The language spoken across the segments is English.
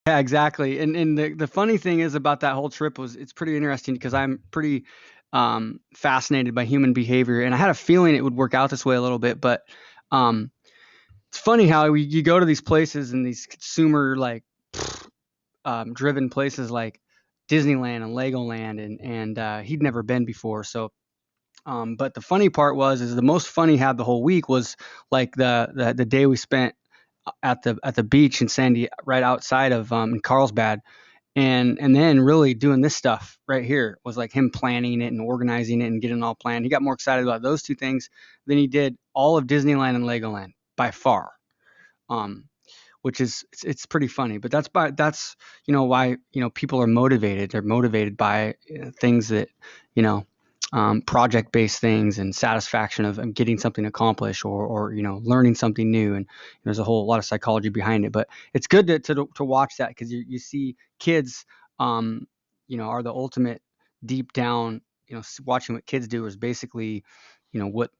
Yeah, exactly. And the funny thing is about that whole trip was it's pretty interesting because I'm pretty fascinated by human behavior, and I had a feeling it would work out this way a little bit. But um, it's funny how you go to these places and these consumer like driven places like Disneyland and Legoland, and he'd never been before. So, but the funny part was is the most fun he had the whole week was like the day we spent at the beach in Sandy, right outside of in Carlsbad, and then really doing this stuff right here was like him planning it and organizing it and getting it all planned. He got more excited about those two things than he did all of Disneyland and Legoland by far. Um, which is it's pretty funny, but that's why people are motivated. They're motivated by things that you know project based things and satisfaction of getting something accomplished or learning something new, and there's a whole lot of psychology behind it. But it's good to watch that because you see kids um are the ultimate deep down. Watching what kids do is basically what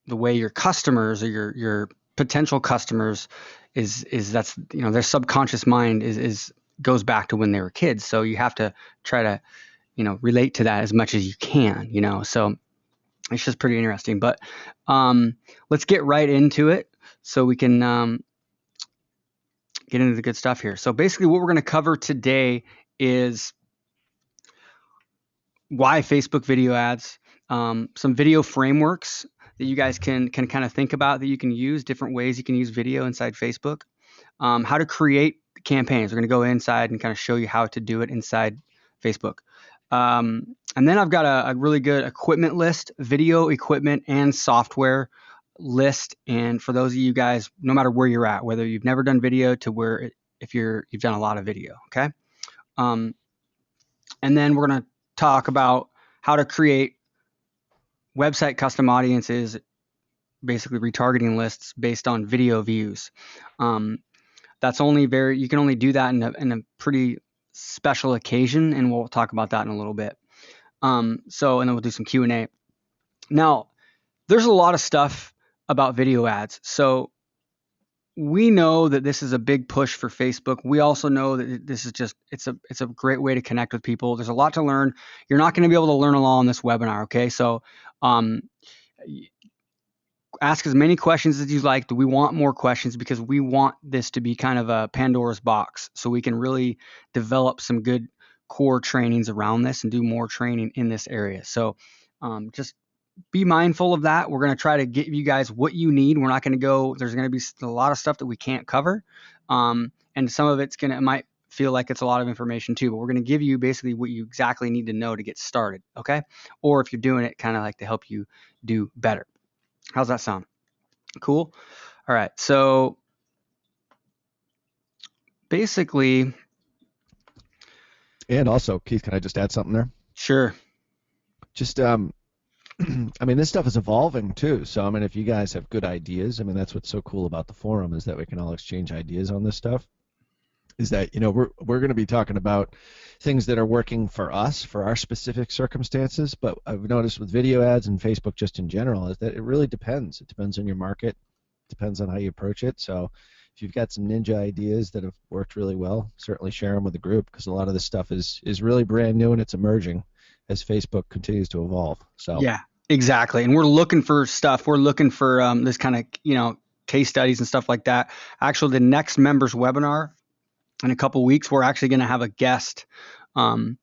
the way your customers or your potential customers is that's their subconscious mind is goes back to when they were kids, so you have to try to relate to that as much as you can, so it's just pretty interesting. But let's get right into it so we can get into the good stuff here. So basically what we're going to cover today is why Facebook video ads, some video frameworks that you guys can kind of think about that you can use, different ways you can use video inside Facebook, how to create campaigns. We're going to go inside and kind of show you how to do it inside Facebook. And then I've got a really good equipment list, video equipment and software list. And for those of you guys, no matter where you're at, whether you've never done video to where if you've done a lot of video, okay? Um, and then we're going to talk about how to create website custom audiences, basically retargeting lists based on video views. That's only you can only do that in a pretty special occasion, and we'll talk about that in a little bit. And then we'll do some Q&A. Now, there's a lot of stuff about video ads. So we know that this is a big push for Facebook. We also know that this is just it's a great way to connect with people. There's a lot to learn. You're not going to be able to learn all in this webinar, okay? So ask as many questions as you like. Do we want more questions? Because we want this to be kind of a Pandora's box so we can really develop some good core trainings around this and do more training in this area. So just be mindful of that. We're going to try to give you guys what you need. We're not going to go, there's going to be a lot of stuff that we can't cover. And some of it might feel like it's a lot of information too, but we're going to give you basically what you exactly need to know to get started. Okay. Or if you're doing it, kind of like to help you do better. How's that sound? Cool. All right. So basically, and also, Keith, can I just add something there? Sure. Just I mean, this stuff is evolving too. So, I mean, if you guys have good ideas, I mean, that's what's so cool about the forum is that we can all exchange ideas on this stuff. Is that, we're going to be talking about things that are working for us, for our specific circumstances. But I've noticed with video ads and Facebook just in general is that it really depends. It depends on your market, depends on how you approach it. So if you've got some ninja ideas that have worked really well, certainly share them with the group because a lot of this stuff is really brand new and it's emerging as Facebook continues to evolve. So yeah, exactly. And we're looking for stuff. We're looking for this kind of, case studies and stuff like that. Actually, the next members webinar in a couple of weeks, we're actually going to have a guest who's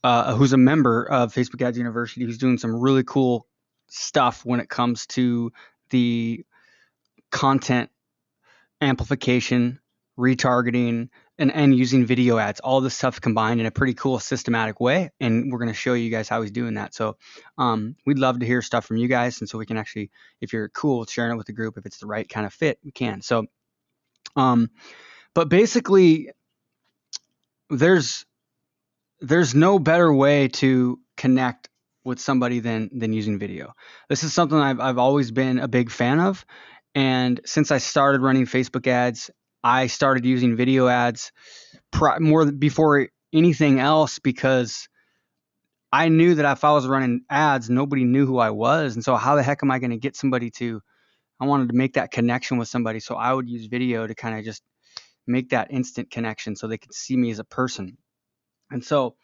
a member of Facebook Ads University who's doing some really cool stuff when it comes to the content amplification, retargeting, and using video ads. All this stuff combined in a pretty cool systematic way, and we're going to show you guys how he's doing that. So we'd love to hear stuff from you guys, and so we can actually, if you're cool with sharing it with the group, if it's the right kind of fit, we can. So but basically there's no better way to connect with somebody than using video. This is something I've always been a big fan of. And since I started running Facebook ads, I started using video ads more before anything else because I knew that if I was running ads, nobody knew who I was. And so how the heck am I going to get somebody I wanted to make that connection with somebody. So I would use video to kind of just make that instant connection so they can see me as a person. And so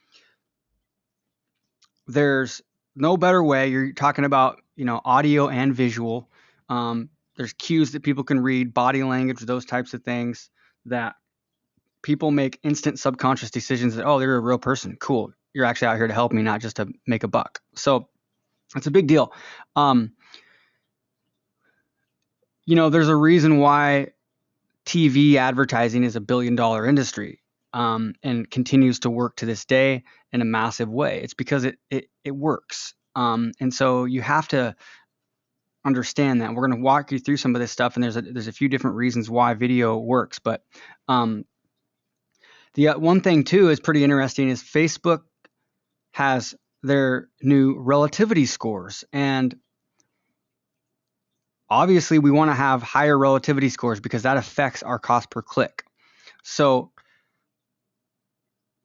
there's no better way. You're talking about, audio and visual. There's cues that people can read, body language, those types of things that people make instant subconscious decisions that, oh, they're a real person. Cool. You're actually out here to help me, not just to make a buck. So it's a big deal. There's a reason why TV advertising is $1 billion industry, and continues to work to this day in a massive way. It's because it works. And so you have to understand that. We're going to walk you through some of this stuff, and there's a few different reasons why video works. But the one thing too is pretty interesting is Facebook has their new relativity scores, and obviously we want to have higher relativity scores because that affects our cost per click. So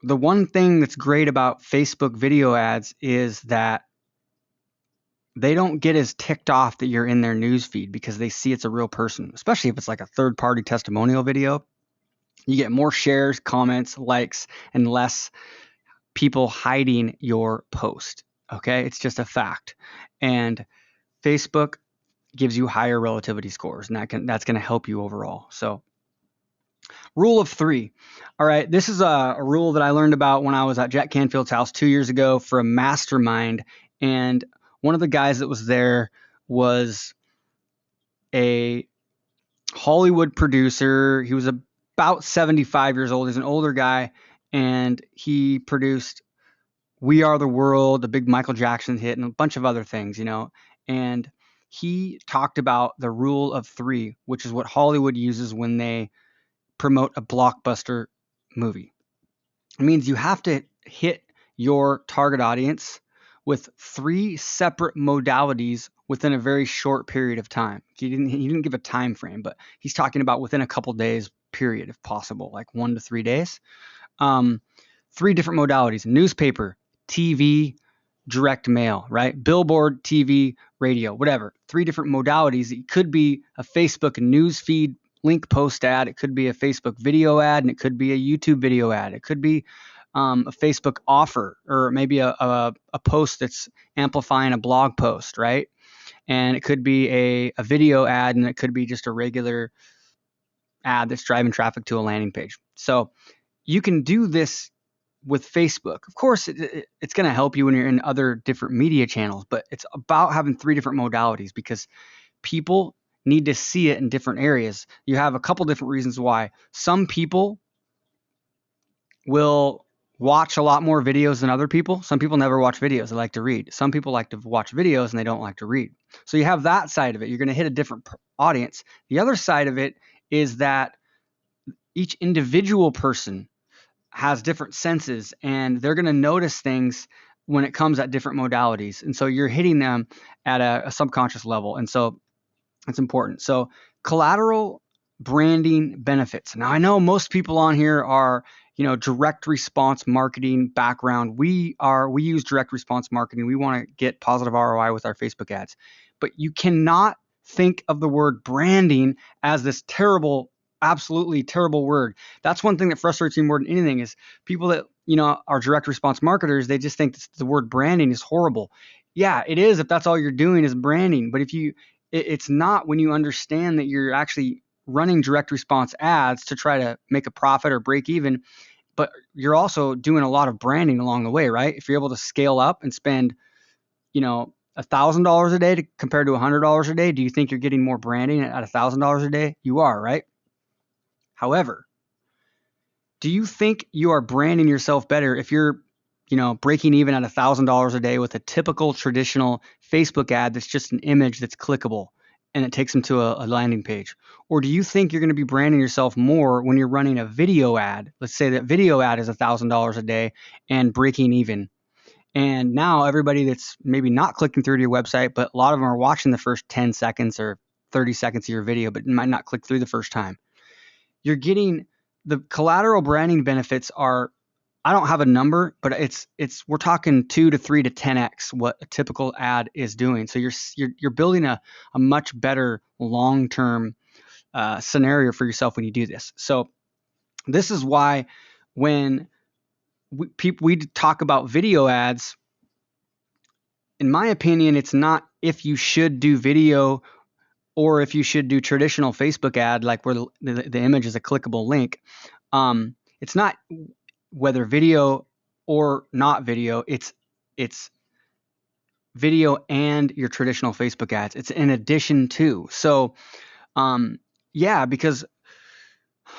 the one thing that's great about Facebook video ads is that they don't get as ticked off that you're in their news feed because they see it's a real person, especially if it's like a third-party testimonial video. You get more shares, comments, likes, and less people hiding your post. Okay, it's just a fact. And Facebook gives you higher relativity scores, and that's going to help you overall. So rule of 3. All right, this is a rule that I learned about when I was at Jack Canfield's house 2 years ago for a mastermind. And one of the guys that was there was a Hollywood producer. He was about 75 years old. He's an older guy, and he produced We Are the World, the big Michael Jackson hit, and a bunch of other things, and he talked about the rule of 3, which is what Hollywood uses when they promote a blockbuster movie. It means you have to hit your target audience with 3 separate modalities within a very short period of time. He didn't give a time frame, but he's talking about within a couple days period, if possible, like 1 to 3 days. 3 different modalities: newspaper, TV, direct mail, right? Billboard, TV, radio, whatever. 3 different modalities. It could be a Facebook news feed link post ad. It could be a Facebook video ad, and it could be a YouTube video ad. It could be a Facebook offer, or maybe a post that's amplifying a blog post, right? And it could be a video ad, and it could be just a regular ad that's driving traffic to a landing page. So you can do this with Facebook. Of course, it's going to help you when you're in other different media channels, but it's about having 3 different modalities because people need to see it in different areas. You have a couple different reasons why. Some people will watch a lot more videos than other people. Some people never watch videos. They like to read. Some people like to watch videos and they don't like to read. So you have that side of it. You're going to hit a different audience. The other side of it is that each individual person has different senses, and they're going to notice things when it comes at different modalities. And so you're hitting them at a subconscious level. And so it's important. So collateral branding benefits. Now, I know most people on here are, direct response marketing background. We use direct response marketing. We want to get positive ROI with our Facebook ads. But you cannot think of the word branding as this terrible, absolutely terrible word. That's one thing that frustrates me more than anything is people that, are direct response marketers, they just think the word branding is horrible. Yeah, it is if that's all you're doing is branding. But it's not when you understand that you're actually running direct response ads to try to make a profit or break even, but you're also doing a lot of branding along the way, right? If you're able to scale up and spend, $1,000 a day compared to $100 a day, do you think you're getting more branding at $1,000 a day? You are, right? However, do you think you are branding yourself better if you're, breaking even at $1,000 a day with a typical traditional Facebook ad that's just an image that's clickable and it takes them to a landing page? Or do you think you're going to be branding yourself more when you're running a video ad? Let's say that video ad is $1,000 a day and breaking even. And now everybody that's maybe not clicking through to your website, but a lot of them are watching the first 10 seconds or 30 seconds of your video, but might not click through the first time. You're getting the collateral branding benefits are, I don't have a number, but we're talking 2 to 3 to 10x what a typical ad is doing. So you're building a much better long-term scenario for yourself when you do this. So This is why when we talk about video ads, in my opinion, it's not if you should do video or if you should do traditional Facebook ad, like where the image is a clickable link. It's not whether video or not video. It's video and your traditional Facebook ads. It's in addition to. So, yeah, because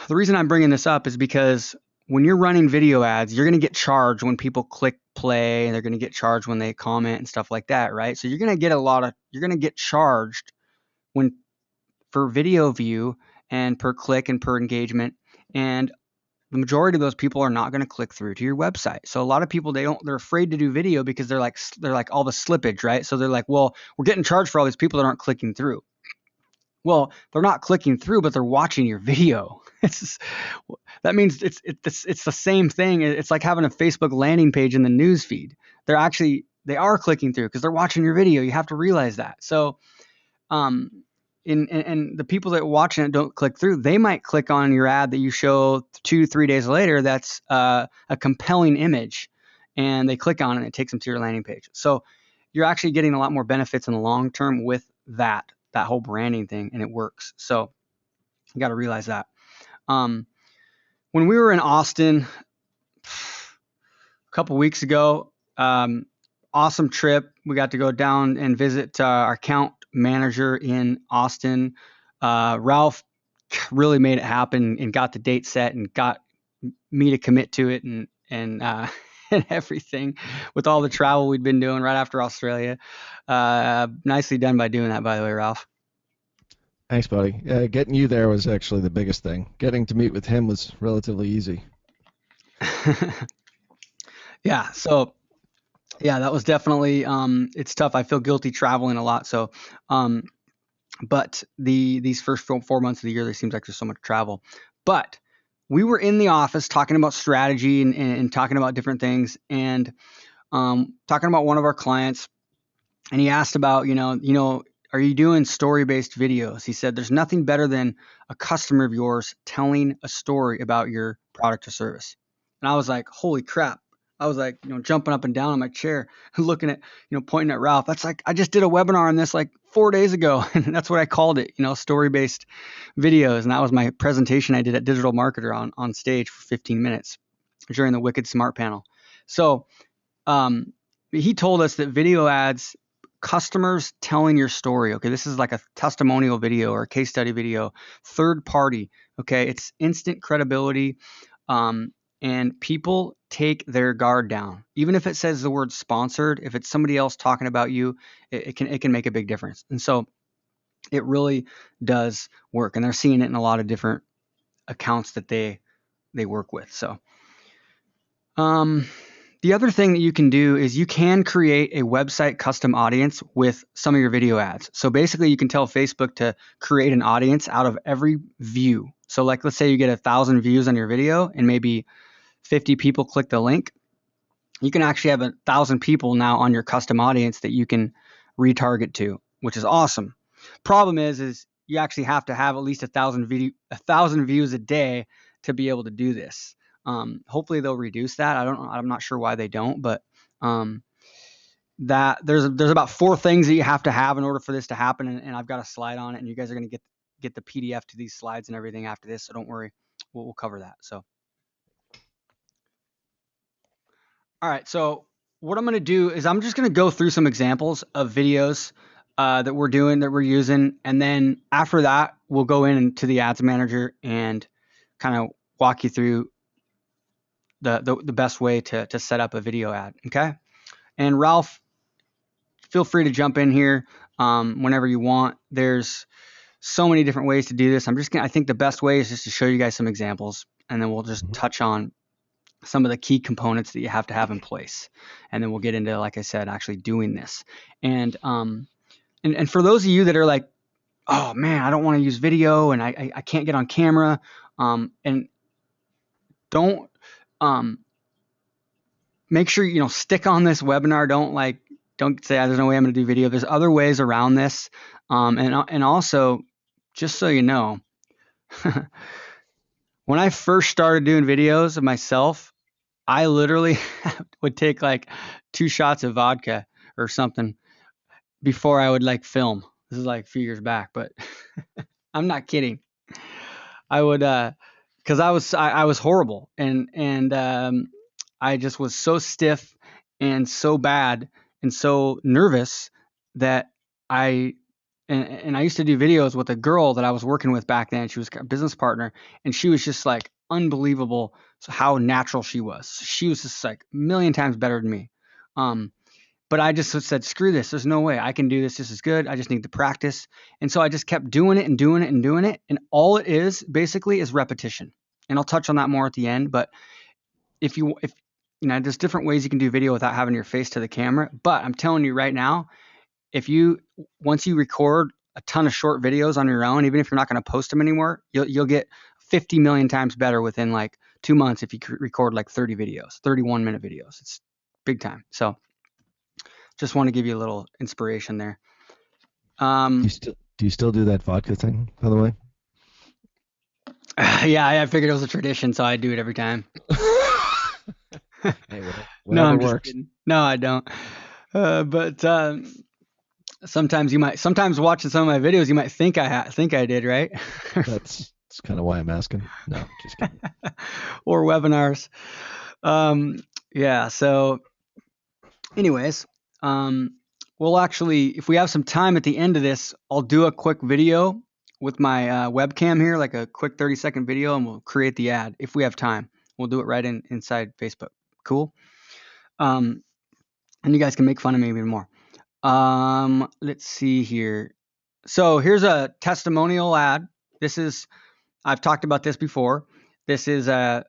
the reason I'm bringing this up is because when you're running video ads, you're going to get charged when people click play, and they're going to get charged when they comment and stuff like that, right? So you're going to get charged when for video view and per click and per engagement. And the majority of those people are not going to click through to your website. So a lot of people, they're afraid to do video because they're like all the slippage, right? So they're like, well, we're getting charged for all these people that aren't clicking through. Well, they're not clicking through, but they're watching your video. That means it's the same thing. It's like having a Facebook landing page in the news feed. They are clicking through because they're watching your video. You have to realize that. So, and the people that are watching it don't click through, they might click on your ad that you show 2-3 days later. That's a compelling image, and they click on it and it takes them to your landing page. So you're actually getting a lot more benefits in the long term with that whole branding thing, and it works. So you got to realize that. When we were in Austin a couple weeks ago, awesome trip. We got to go down and visit our account manager in Austin. Ralph really made it happen and got the date set and got me to commit to it and and everything with all the travel we'd been doing right after Australia. Nicely done by doing that, by the way, Ralph. Thanks, buddy. Getting you there was actually the biggest thing. Getting to meet with him was relatively easy. Yeah. So yeah, that was definitely, it's tough. I feel guilty traveling a lot. So, but these first 4 months of the year, there seems like there's so much travel. But we were in the office talking about strategy and talking about different things, and talking about one of our clients, and he asked about, are you doing story-based videos? He said, there's nothing better than a customer of yours telling a story about your product or service. And I was like, holy crap. I was like, jumping up and down on my chair, looking at, pointing at Ralph. That's like, I just did a webinar on this like 4 days ago. And that's what I called it, story-based videos. And that was my presentation I did at Digital Marketer on stage for 15 minutes during the Wicked Smart panel. So he told us that video ads, customers telling your story. Okay, this is like a testimonial video or a case study video, third party. Okay, it's instant credibility. And people take their guard down. Even if it says the word sponsored, if it's somebody else talking about you, it can make a big difference. And so it really does work. And they're seeing it in a lot of different accounts that they work with. So the other thing that you can do is you can create a website custom audience with some of your video ads. So basically you can tell Facebook to create an audience out of every view. So like, let's say you get 1,000 views on your video and maybe 50 people click the link. You can actually have 1,000 people now on your custom audience that you can retarget to, which is awesome. Problem is you actually have to have at least 1,000 views a day to be able to do this. Hopefully they'll reduce that. I'm not sure why they don't, but that there's about 4 things that you have to have in order for this to happen, and I've got a slide on it, and you guys are going to get the PDF to these slides and everything after this, so don't worry, we'll cover that. So all right, so what I'm going to do is I'm just going to go through some examples of videos that we're using, and then after that we'll go into the ads manager and kind of walk you through the best way to set up a video ad. Okay. And Ralph, feel free to jump in here whenever you want. There's so many different ways to do this. I think the best way is just to show you guys some examples, and then we'll just touch on some of the key components that you have to have in place. And then we'll get into, like I said, actually doing this. And for those of you that are like, oh man, I don't want to use video and I can't get on camera, and don't, make sure, stick on this webinar. Don't say, there's no way I'm going to do video. There's other ways around this. And also, just so you know, when I first started doing videos of myself, I literally would take like 2 shots of vodka or something before I would like film. This is like a few years back, but I'm not kidding. I would because I was horrible, and I just was so stiff and so bad and so nervous that I and I used to do videos with a girl that I was working with back then. She was a business partner, and she was just like unbelievable. So how natural she was. She was just like a million times better than me. Um, but I just said, screw this. There's no way I can do this just as good. I just need to practice. And so I just kept doing it and doing it and doing it. And all it is basically is repetition. And I'll touch on that more at the end. But if you know, there's different ways you can do video without having your face to the camera. But I'm telling you right now, if you once you record a ton of short videos on your own, even if you're not going to post them anymore, you'll get 50 million times better within like 2 months if you record like 30 videos, 31-minute videos. It's big time. So just want to give you a little inspiration there. Do you still do that vodka thing, by the way? Yeah, I figured it was a tradition, so I do it every time. Hey, No, whatever I'm just works. kidding. No, I don't. But sometimes watching some of my videos, you might think I did, right? That's kind of why I'm asking. No, just kidding. Or webinars. Yeah. So, anyways, we'll actually, if we have some time at the end of this, I'll do a quick video with my webcam here, like a quick 30-second video, and we'll create the ad if we have time. We'll do it right inside Facebook. Cool. And you guys can make fun of me even more. Let's see here. So here's a testimonial ad. I've talked about this before. This is a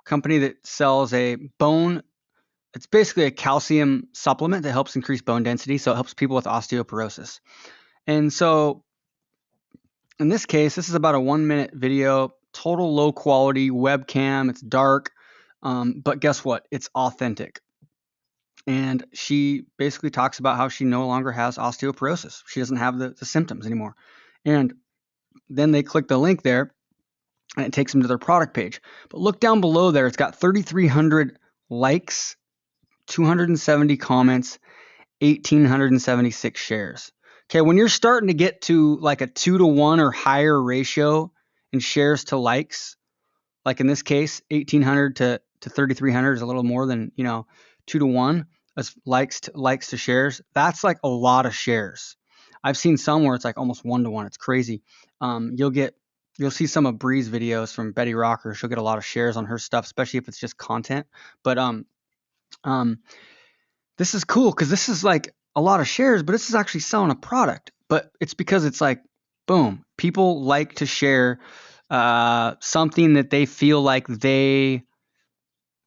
company that sells it's basically a calcium supplement that helps increase bone density. So it helps people with osteoporosis. And so in this case, this is about a 1-minute video, total low quality webcam. It's dark. But guess what? It's authentic. And she basically talks about how she no longer has osteoporosis. She doesn't have the symptoms anymore. And then they click the link there and it takes them to their product page. But look down below there. It's got 3,300 likes, 270 comments, 1,876 shares. Okay, when you're starting to get to like a 2-to-1 or higher ratio in shares to likes, like in this case, 1,800 to 3,300 is a little more than 2-to-1 as likes to shares. That's like a lot of shares. I've seen some where it's like almost 1-to-1. It's crazy. You'll see some of Bree's videos from Betty Rocker. She'll get a lot of shares on her stuff, especially if it's just content. But this is cool because this is like a lot of shares, but this is actually selling a product. But it's because it's like, boom, people like to share something that they feel like they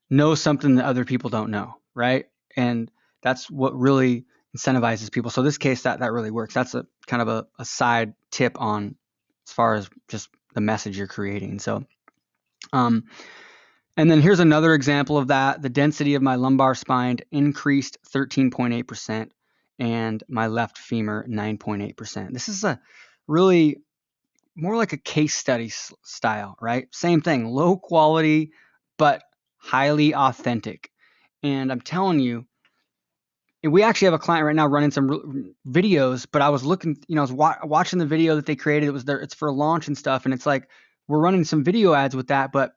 know something that other people don't know, right? And that's what really incentivizes people. So this case, that really works. That's a kind of a side tip on as far as just the message you're creating. So, and then here's another example of that. The density of my lumbar spine increased 13.8% and my left femur 9.8%. This is a really more like a case study style, right? Same thing, low quality, but highly authentic. And I'm telling you, we actually have a client right now running some videos, but I was looking, I was watching the video that they created. It's for launch and stuff. And it's like, we're running some video ads with that, but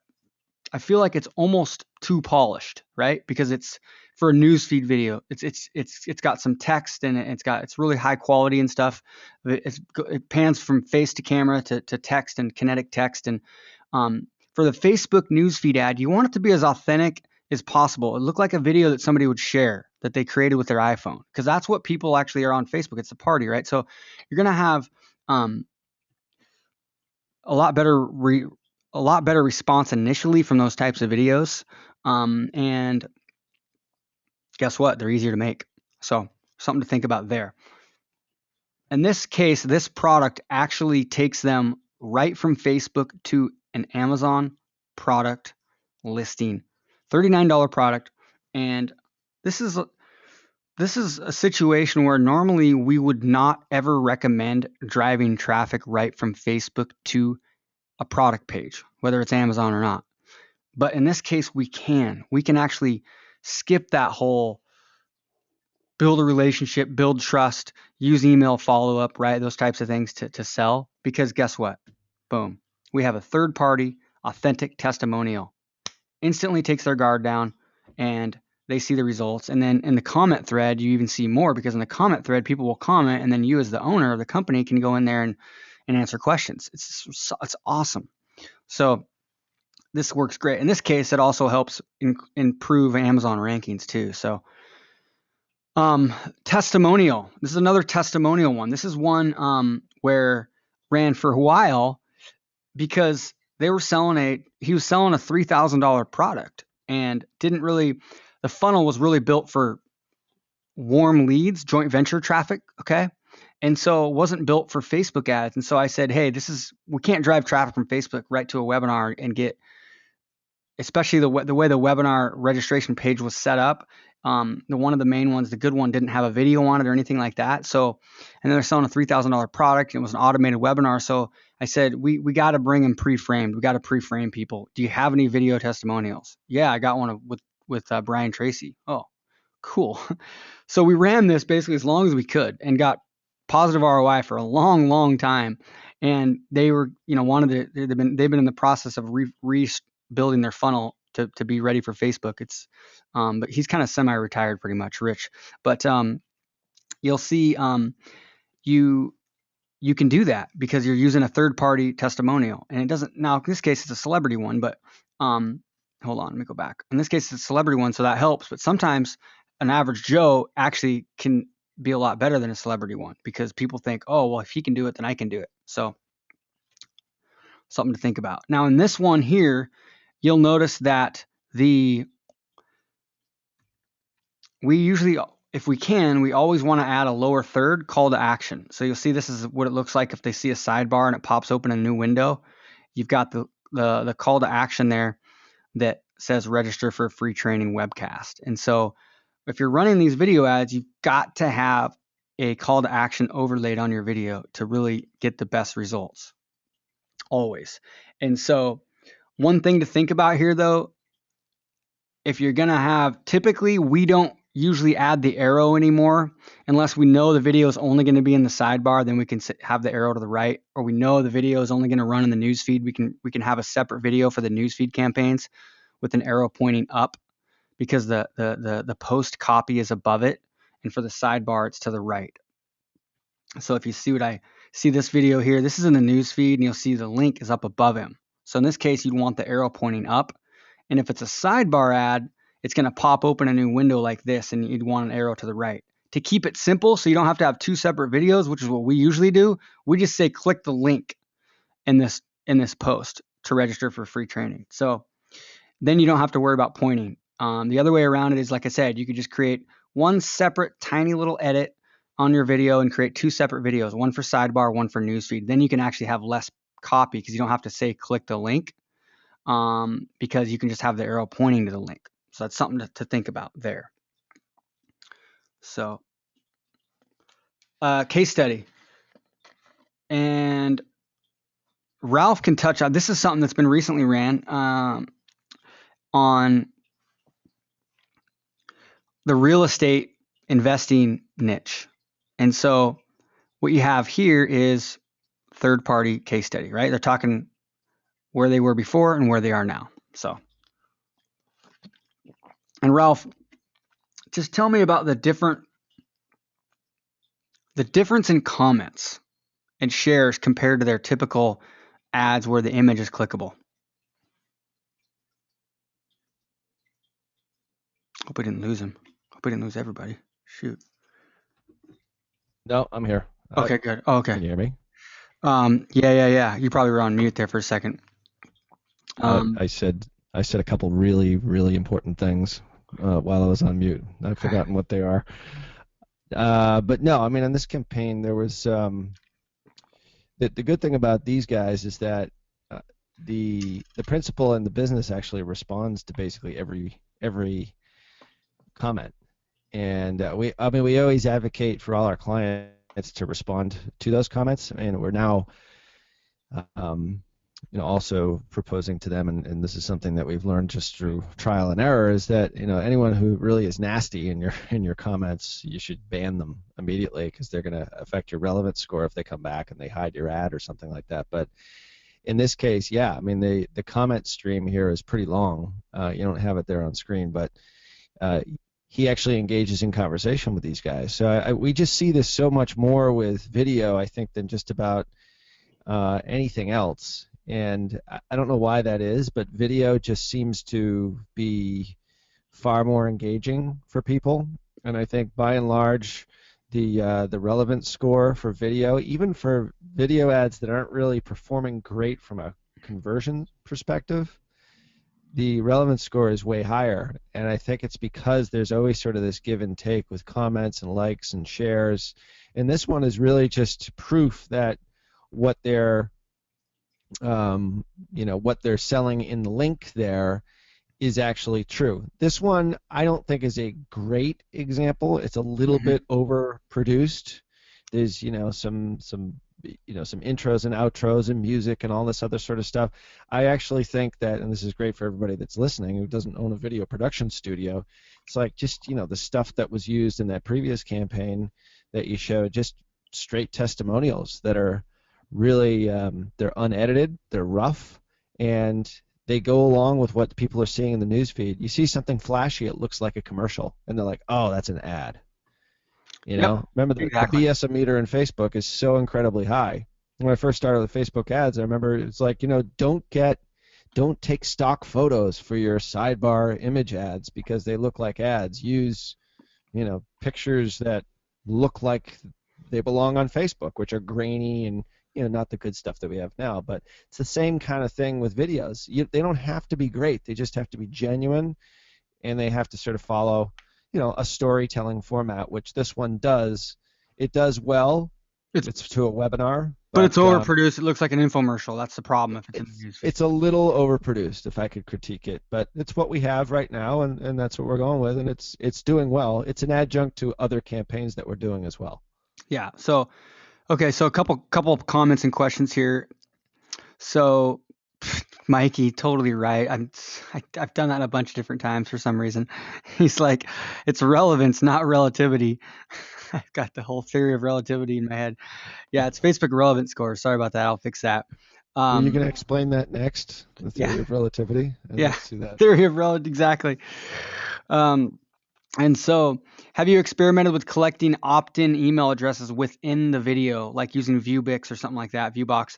I feel like it's almost too polished, right? Because it's for a newsfeed video. It's got some text and it's really high quality and stuff. It pans from face to camera to text and kinetic text. And for the Facebook newsfeed ad, you want it to be as authentic as possible. It looked like a video that somebody would share that they created with their iPhone, because that's what people actually are on Facebook. It's a party, right? So you're gonna have a lot better response initially from those types of videos. And guess what? They're easier to make. So something to think about there. In this case, this product actually takes them right from Facebook to an Amazon product listing. $39 product. And this is a situation where normally we would not ever recommend driving traffic right from Facebook to a product page, whether it's Amazon or not. But in this case, we can actually skip that whole build a relationship, build trust, use email follow-up, right? Those types of things to sell, because guess what? Boom. We have a third-party authentic testimonial. Instantly takes their guard down and they see the results. And then in the comment thread, you even see more, because in the comment thread, people will comment, and then you as the owner of the company can go in there and answer questions. It's awesome. So this works great. In this case, it also helps improve Amazon rankings too. So testimonial. This is another testimonial one. This is one where ran for a while because he was selling a $3,000 product, and the funnel was really built for warm leads, joint venture traffic. Okay. And so it wasn't built for Facebook ads. And so I said, hey, we can't drive traffic from Facebook right to a webinar and get, especially the way the webinar registration page was set up. One of the main ones, the good one, didn't have a video on it or anything like that. So, and they're selling a $3,000 product. And it was an automated webinar. So I said, we got to bring them pre-framed. We got to pre-frame people. Do you have any video testimonials? Yeah, I got one with Brian Tracy. Oh, cool. So we ran this basically as long as we could and got positive ROI for a long, long time. And they were, they've been in the process of rebuilding their funnel to be ready for Facebook. But he's kind of semi-retired pretty much, Rich. But you'll see you can do that because you're using a third-party testimonial, and it doesn't. Now in this case, it's a celebrity one, but hold on, let me go back. In this case, it's a celebrity one, so that helps. But sometimes an average Joe actually can be a lot better than a celebrity one, because people think, oh, well, if he can do it, then I can do it. So something to think about. Now in this one here, you'll notice that we usually, if we can, we always want to add a lower third call to action. So you'll see this is what it looks like if they see a sidebar and it pops open a new window. You've got the call to action there that says register for a free training webcast. And so if you're running these video ads, you've got to have a call to action overlaid on your video to really get the best results, always. And so one thing to think about here, though, if you're going to have, typically we don't usually add the arrow anymore unless we know the video is only going to be in the sidebar. Then we can have the arrow to the right, or we know the video is only going to run in the newsfeed. We can have a separate video for the newsfeed campaigns with an arrow pointing up, because the post copy is above it, and for the sidebar it's to the right. So if you see this video here, this is in the newsfeed, and you'll see the link is up above him. So in this case, you'd want the arrow pointing up. And if it's a sidebar ad, it's going to pop open a new window like this, and you'd want an arrow to the right. To keep it simple, so you don't have to have two separate videos, which is what we usually do, we just say click the link in this post to register for free training. So then you don't have to worry about pointing. The other way around it is, like I said, you could just create one separate tiny little edit on your video and create two separate videos, one for sidebar, one for newsfeed. Then you can actually have less copy because you don't have to say click the link, because you can just have the arrow pointing to the link. So that's something to think about there. So case study. And Ralph can touch on, this is something that's been recently ran on the real estate investing niche. And so what you have here is third-party case study, right? They're talking where they were before and where they are now. So, and Ralph, just tell me about the difference in comments and shares compared to their typical ads where the image is clickable. Hope we didn't lose him. Hope we didn't lose everybody. Shoot. No, I'm here. Okay, good. Oh, okay. Can you hear me? Yeah. You probably were on mute there for a second. I said a couple really, really important things while I was on mute. I've forgotten what they are. But no, I mean, in this campaign, there was the good thing about these guys is that the principal and the business actually responds to basically every comment, and we always advocate for all our clients to respond to those comments, and we're now also proposing to them, and this is something that we've learned just through trial and error, is that anyone who really is nasty in your comments, you should ban them immediately because they're going to affect your relevance score if they come back and they hide your ad or something like that. But in this case, yeah, I mean the comment stream here is pretty long. You don't have it there on screen, but uh, he actually engages in conversation with these guys. So we just see this so much more with video, I think, than just about anything else. And I don't know why that is, but video just seems to be far more engaging for people. And I think by and large, the relevance score for video, even for video ads that aren't really performing great from a conversion perspective, the relevance score is way higher. And I think it's because there's always sort of this give and take with comments and likes and shares. And this one is really just proof that what they're what they're selling in the link there is actually true. This one I don't think is a great example. It's a little Hmm. bit overproduced. There's some intros and outros and music and all this other sort of stuff. I actually think that, and this is great for everybody that's listening who doesn't own a video production studio, it's like just the stuff that was used in that previous campaign that you showed, just straight testimonials that are really they're unedited, they're rough, and they go along with what people are seeing in the newsfeed. You see something flashy, it looks like a commercial, and they're like, "Oh, that's an ad." Yep, Remember the exactly. BS meter in Facebook is so incredibly high. When I first started with Facebook ads, I remember it's like, don't take stock photos for your sidebar image ads because they look like ads. Use, pictures that look like they belong on Facebook, which are grainy and not the good stuff that we have now. But it's the same kind of thing with videos. They don't have to be great. They just have to be genuine, and they have to sort of follow, a storytelling format, which this one does. It does well. It's It's to a webinar, but it's but overproduced. It looks like an infomercial. That's the problem if it's in the newsfeed. it's a little overproduced, if I could critique it. But it's what we have right now, and that's what we're going with, and it's doing well. It's an adjunct to other campaigns that we're doing as well. Yeah. So okay. So a couple of comments and questions here. So Mikey, totally right. I've done that a bunch of different times for some reason. He's like, it's relevance, not relativity. I've got the whole theory of relativity in my head. Yeah, it's Facebook relevance score. Sorry about that. I'll fix that. Were you Um, going to explain that next, the yeah, theory of relativity? I'd yeah, like to see that. theory of relativity exactly. Um, and so, have you experimented with collecting opt-in email addresses within the video, like using ViewBix or something like that, ViewBox?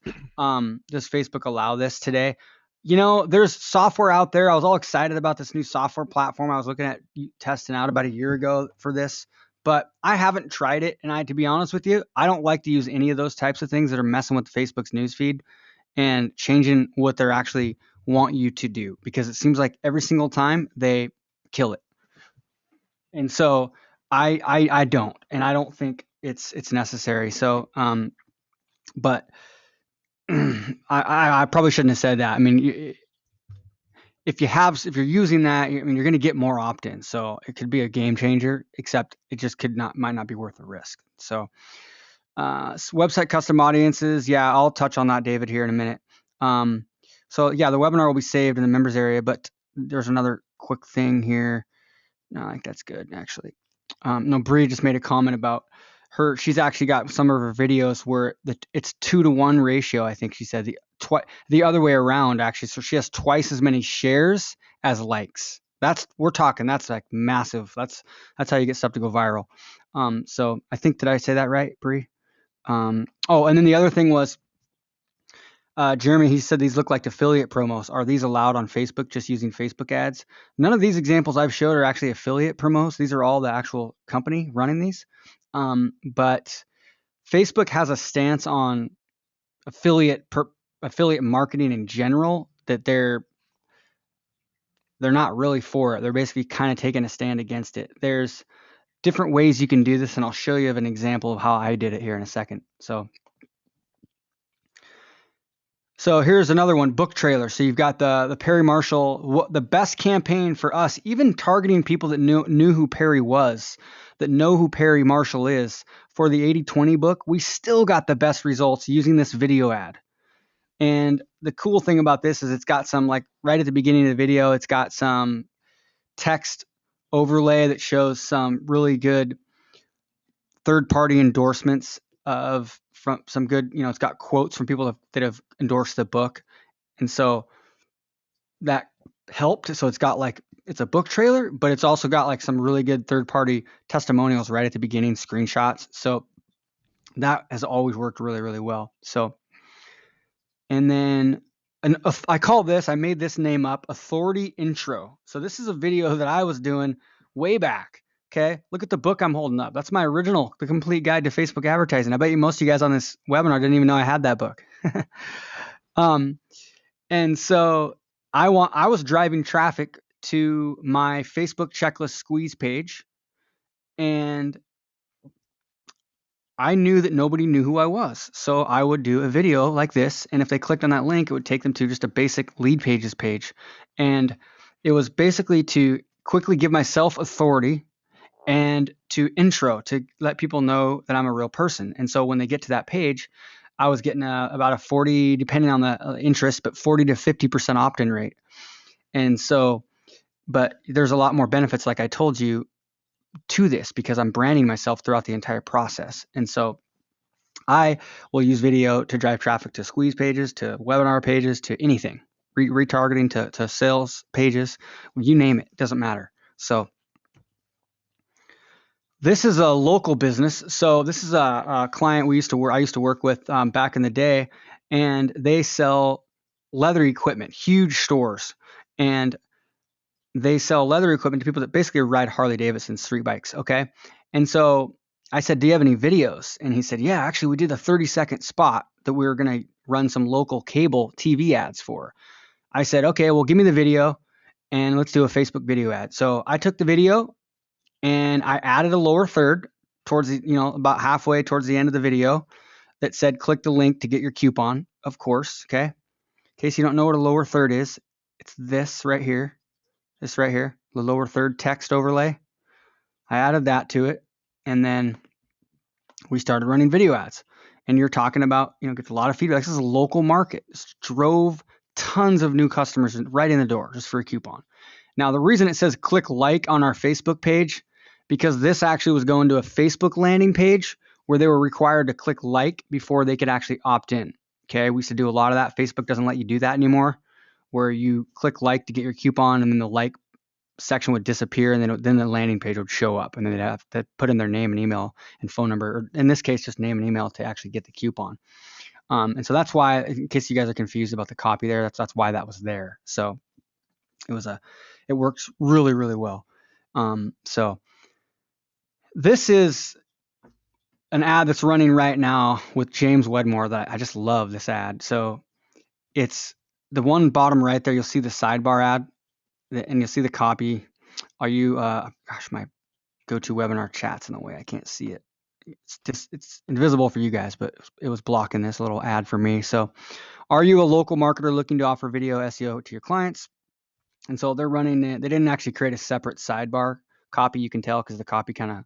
Does Facebook allow this today? There's software out there. I was all excited about this new software platform I was looking at testing out about a year ago for this, but I haven't tried it. And to be honest with you, I don't like to use any of those types of things that are messing with Facebook's newsfeed and changing what they're actually want you to do because it seems like every single time they kill it. And so I don't, and I don't think it's necessary. So but I probably shouldn't have said that. I mean, if you're using that, I mean, you're going to get more opt-ins. So it could be a game changer, except it just might not be worth the risk. So website custom audiences, yeah, I'll touch on that, David, here in a minute. So yeah, the webinar will be saved in the members area, but there's another quick thing here. No, I think that's good actually. No, Bree just made a comment about her. She's actually got some of her videos where it's 2-to-1 ratio. I think she said the other way around actually. So she has twice as many shares as likes. That's like massive. That's how you get stuff to go viral. So I think, did I say that right, Bree? Oh, and then the other thing was Jeremy, he said these look like affiliate promos. Are these allowed on Facebook just using Facebook ads? None of these examples I've showed are actually affiliate promos. These are all the actual company running these. But Facebook has a stance on affiliate marketing in general that they're not really for it. They're basically kind of taking a stand against it. There's different ways you can do this, and I'll show you an example of how I did it here in a second. So here's another one, book trailer. So you've got the Perry Marshall, the best campaign for us, even targeting people that knew who Perry was, that know who Perry Marshall is. For the 80/20 book, we still got the best results using this video ad. And the cool thing about this is it's got some, like right at the beginning of the video, it's got some text overlay that shows some really good third-party endorsements from some good, it's got quotes from people that have endorsed the book. And so that helped. So it's a book trailer, but it's also got like some really good third-party testimonials right at the beginning, screenshots. So that has always worked really, really well. So, and then I made this name up, Authority Intro. So this is a video that I was doing way back. Okay, look at the book I'm holding up. That's my original, The Complete Guide to Facebook Advertising. I bet you most of you guys on this webinar didn't even know I had that book. And so I was driving traffic to my Facebook checklist squeeze page, and I knew that nobody knew who I was. So I would do a video like this, and if they clicked on that link, it would take them to just a basic lead pages page. And it was basically to quickly give myself authority and to let people know that I'm a real person. And so when they get to that page, I was getting about a 40, depending on the interest, but 40 to 50% opt-in rate. And so, but there's a lot more benefits, like I told you, to this because I'm branding myself throughout the entire process. And so I will use video to drive traffic to squeeze pages, to webinar pages, to anything, retargeting to sales pages, you name it, doesn't matter. So this is a local business. So this is a client I used to work with back in the day, and they sell leather equipment, huge stores, and they sell leather equipment to people that basically ride Harley Davidson street bikes. Okay. And so I said, do you have any videos? And he said, yeah, actually we did a 30-second spot that we were going to run some local cable TV ads for. I said, okay, well, give me the video and let's do a Facebook video ad. So I took the video and I added a lower third towards about halfway towards the end of the video that said, click the link to get your coupon, of course. Okay. In case you don't know what a lower third is, it's this right here. This right here, the lower third text overlay. I added that to it, and then we started running video ads. And you're talking about, gets a lot of feedback. This is a local market. This drove tons of new customers right in the door just for a coupon. Now, the reason it says click like on our Facebook page, because this actually was going to a Facebook landing page where they were required to click like before they could actually opt in. Okay, we used to do a lot of that. Facebook doesn't let you do that anymore, where you click like to get your coupon and then the like section would disappear and then the landing page would show up and then they'd have to put in their name and email and phone number, or in this case, just name and email to actually get the coupon. And so that's why, in case you guys are confused about the copy there, that's why that was there. So it works really, really well. So this is an ad that's running right now with James Wedmore that I just love this ad. So it's the one bottom right there. You'll see the sidebar ad and you'll see the copy. Are you, my GoToWebinar chat's in the way. I can't see it. It's invisible for you guys, but it was blocking this little ad for me. So are you a local marketer looking to offer video SEO to your clients? And so they're running it. They didn't actually create a separate sidebar copy. You can tell because the copy kind of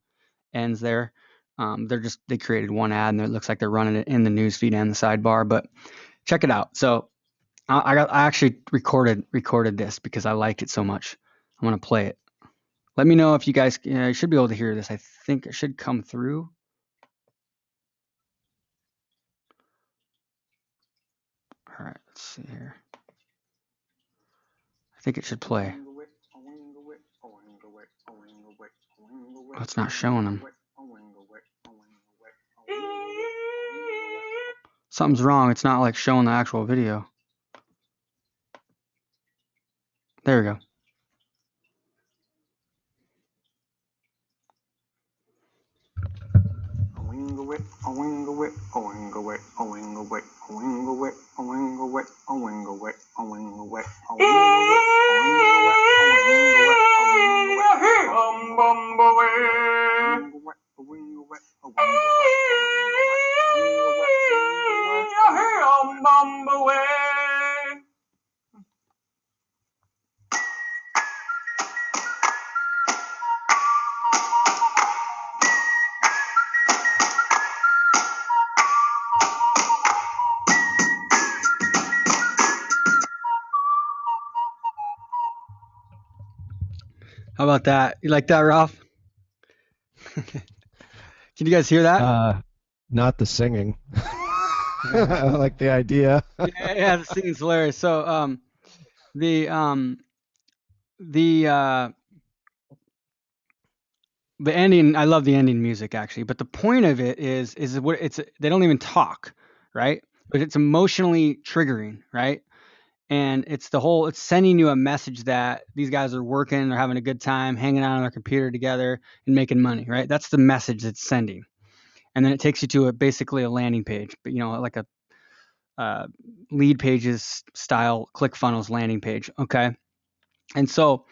ends there. They created one ad and it looks like they're running it in the newsfeed and the sidebar, but check it out. So I actually recorded this because I liked it so much. I'm going to play it. Let me know if you guys should be able to hear this. I think it should come through. All right, let's see here. I think it should play. Oh, it's not showing them. Something's wrong. It's not like showing the actual video. There we go. How about that? You like that, Ralph? Can you guys hear that? Uh, Not the singing. I like the idea. Yeah, yeah, the singing's hilarious. So, the um, the uh, the ending, I love the ending music actually, but the point of it is what it's. They don't even talk, right? But it's emotionally triggering, right? And it's sending you a message that these guys are working, they're having a good time, hanging out on their computer together and making money, right? That's the message it's sending. And then it takes you to basically a landing page, but like a uh, lead pages style ClickFunnels landing page. Okay. And so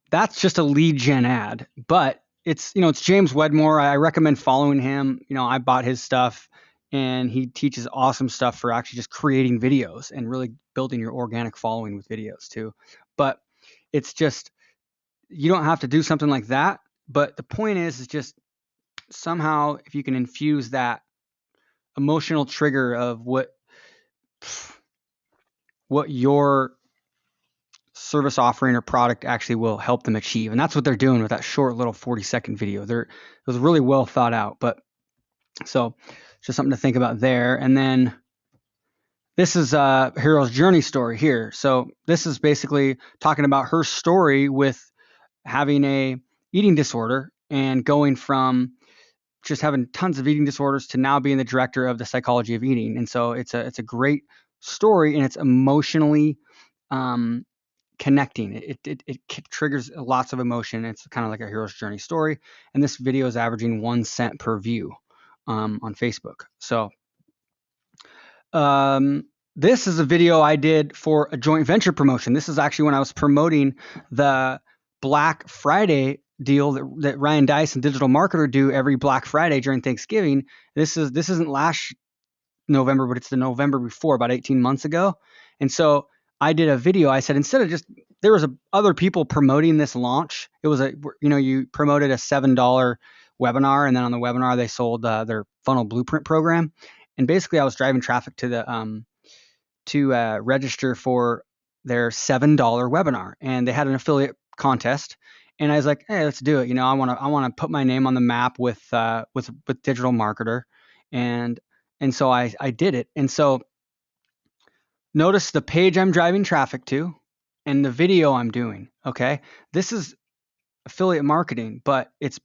that's just a lead gen ad, but it's James Wedmore. I recommend following him. I bought his stuff, and he teaches awesome stuff for actually just creating videos and really building your organic following with videos too. But it's just, you don't have to do something like that. But the point is just somehow if you can infuse that emotional trigger of what your service offering or product actually will help them achieve. And that's what they're doing with that short little 40-second video. It was really well thought out. But so just something to think about there. And then this is a hero's journey story here. So this is basically talking about her story with having a eating disorder and going from just having tons of eating disorders to now being the director of the psychology of eating. And so it's a great story, and it's emotionally um, connecting. It triggers lots of emotion. It's kind of like a hero's journey story. And this video is averaging 1 cent per view on Facebook. So this is a video I did for a joint venture promotion. This is actually when I was promoting the Black Friday deal that Ryan Deiss and Digital Marketer do every Black Friday during Thanksgiving. This isn't last November, but it's the November before, about 18 months ago. And so I did a video. I said, instead of just, there was other people promoting this launch. It was you promoted a $7 webinar, and then on the webinar they sold their funnel blueprint program. And basically I was driving traffic to the to register for their $7 webinar, and they had an affiliate contest. And I was like, hey, let's do it. I want to put my name on the map with Digital Marketer, and so I did it. And so notice the page I'm driving traffic to and the video I'm doing. Okay, this is affiliate marketing, but it's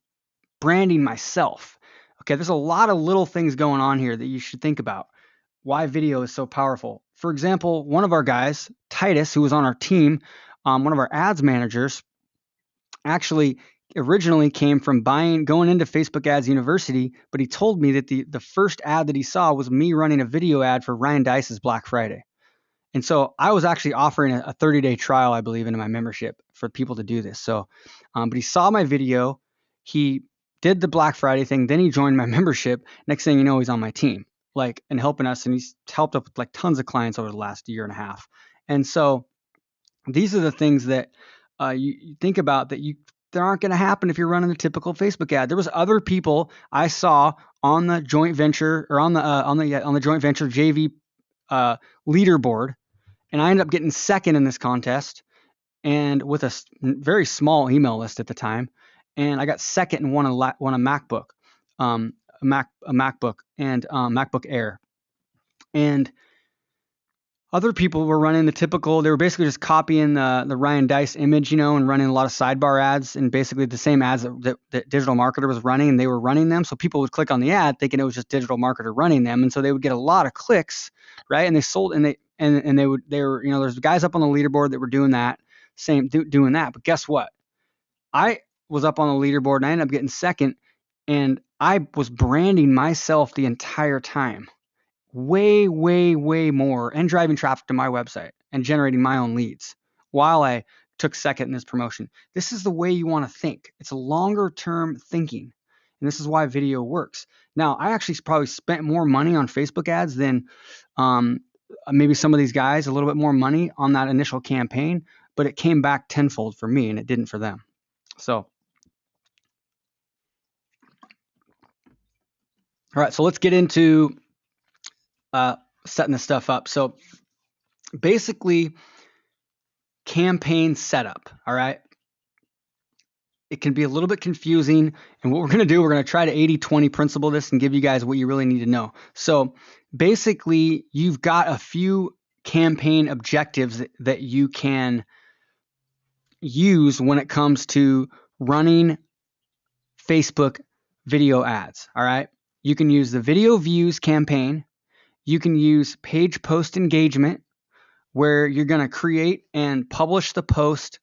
branding myself. Okay, there's a lot of little things going on here that you should think about. Why video is so powerful. For example, one of our guys, Titus, who was on our team, one of our ads managers, actually originally came from going into Facebook Ads University, but he told me that the first ad that he saw was me running a video ad for Ryan Deiss's Black Friday. And so I was actually offering a 30-day trial, I believe, into my membership for people to do this. So, but he saw my video, he did the Black Friday thing, then he joined my membership. Next thing you know, he's on my team, and helping us, and he's helped up with tons of clients over the last year and a half. And so these are the things that you think about that that aren't going to happen if you're running the typical Facebook ad. There was other people I saw on the joint venture or on the joint venture JV leaderboard, and I ended up getting second in this contest, and with a very small email list at the time. And I got second and won a MacBook, a MacBook and MacBook Air. And other people were running the typical. They were basically just copying the Ryan Deiss image, and running a lot of sidebar ads, and basically the same ads that Digital Marketer was running, and they were running them. So people would click on the ad thinking it was just Digital Marketer running them, and so they would get a lot of clicks, right? And they sold, and they were there's guys up on the leaderboard that were doing that, doing that. But guess what? I was up on the leaderboard, and I ended up getting second, and I was branding myself the entire time, way, way, way more, and driving traffic to my website and generating my own leads while I took second in this promotion. This is the way you want to think. It's a longer term thinking. And this is why video works. Now, I actually probably spent more money on Facebook ads than maybe some of these guys, a little bit more money on that initial campaign, but it came back tenfold for me and it didn't for them. So, all right, so let's get into setting this stuff up. So basically, campaign setup. All right. it can be a little bit confusing. And what we're going to do, we're going to try to 80-20 principle this and give you guys what you really need to know. So basically, you've got a few campaign objectives that you can use when it comes to running Facebook video ads. All right. You can use the video views campaign. You can use page post engagement, where you're going to create and publish the post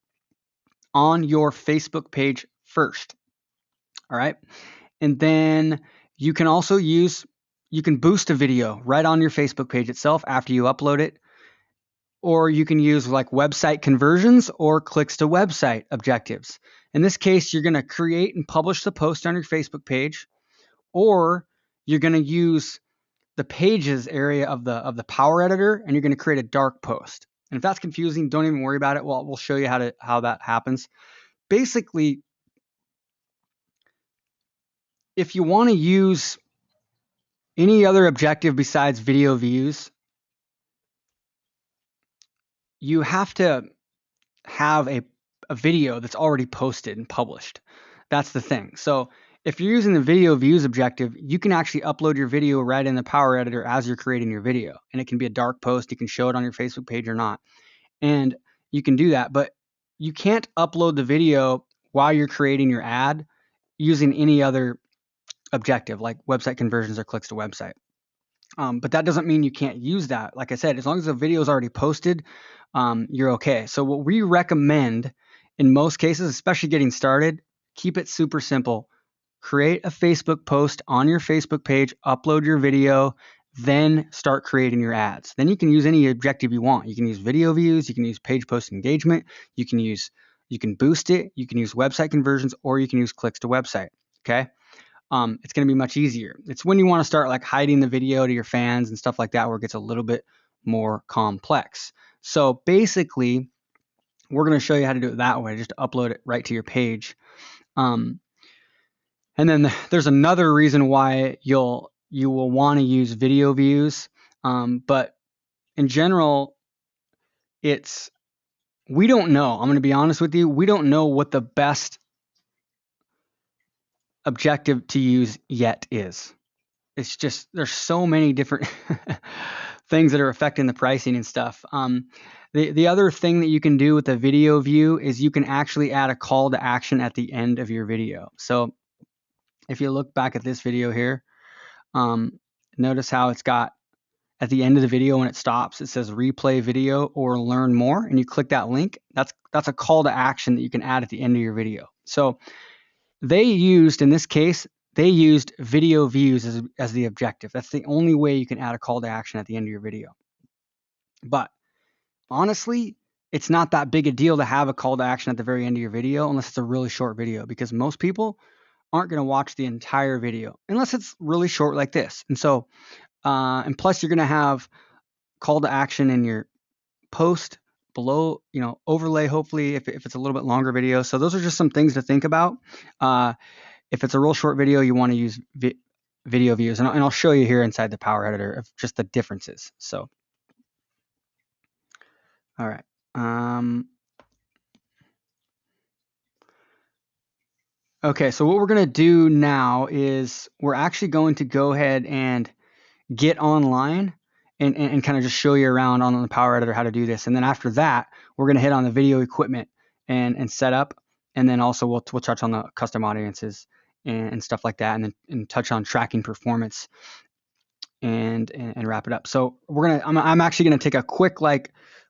on your Facebook page first. All right. And then you can also you can boost a video right on your Facebook page itself after you upload it. Or you can use like website conversions or clicks to website objectives. In this case, you're going to create and publish the post on your Facebook page, or you're going to use the pages area of the Power Editor, and you're going to create a dark post. And if that's confusing, don't even worry about it. We'll show you how that happens. Basically, if you want to use any other objective besides video views, you have to have a video that's already posted and published. That's the thing. So if you're using the video views objective, you can actually upload your video right in the Power Editor as you're creating your video. And it can be a dark post. You can show it on your Facebook page or not. And you can do that. But you can't upload the video while you're creating your ad using any other objective like website conversions or clicks to website. But that doesn't mean you can't use that. Like I said, as long as the video is already posted, you're okay. So what we recommend in most cases, especially getting started, keep it super simple. Create a Facebook post on your Facebook page, upload your video, then start creating your ads. Then you can use any objective you want. You can use video views, you can use page post engagement, you can boost it, you can use website conversions, or you can use clicks to website. Okay. It's going to be much easier. It's when you want to start like hiding the video to your fans and stuff like that where it gets a little bit more complex. So basically, we're going to show you how to do it that way, just to upload it right to your page. And then there's another reason why you will want to use video views. But in general, we don't know. I'm going to be honest with you. We don't know what the best objective to use yet is. It's just there's so many different things that are affecting the pricing and stuff. The other thing that you can do with the video view is you can actually add a call to action at the end of your video. So if you look back at this video here, notice how it's got at the end of the video when it stops, it says replay video or learn more, and you click that link. That's a call to action that you can add at the end of your video. So in this case, they used video views as the objective. That's the only way you can add a call to action at the end of your video. But honestly, it's not that big a deal to have a call to action at the very end of your video unless it's a really short video, because most people aren't going to watch the entire video unless it's really short like this. And so, and plus you're going to have call to action in your post below, overlay, hopefully, if it's a little bit longer video. So those are just some things to think about. If it's a real short video, you want to use video views. And I'll show you here inside the Power Editor of just the differences. So, all right. Okay, so what we're going to do now is we're actually going to go ahead and get online and kind of just show you around on the Power Editor how to do this. And then after that, we're going to hit on the video equipment and setup. And then also we'll touch on the custom audiences and stuff like that, and touch on tracking performance and wrap it up. So I'm actually going to take a quick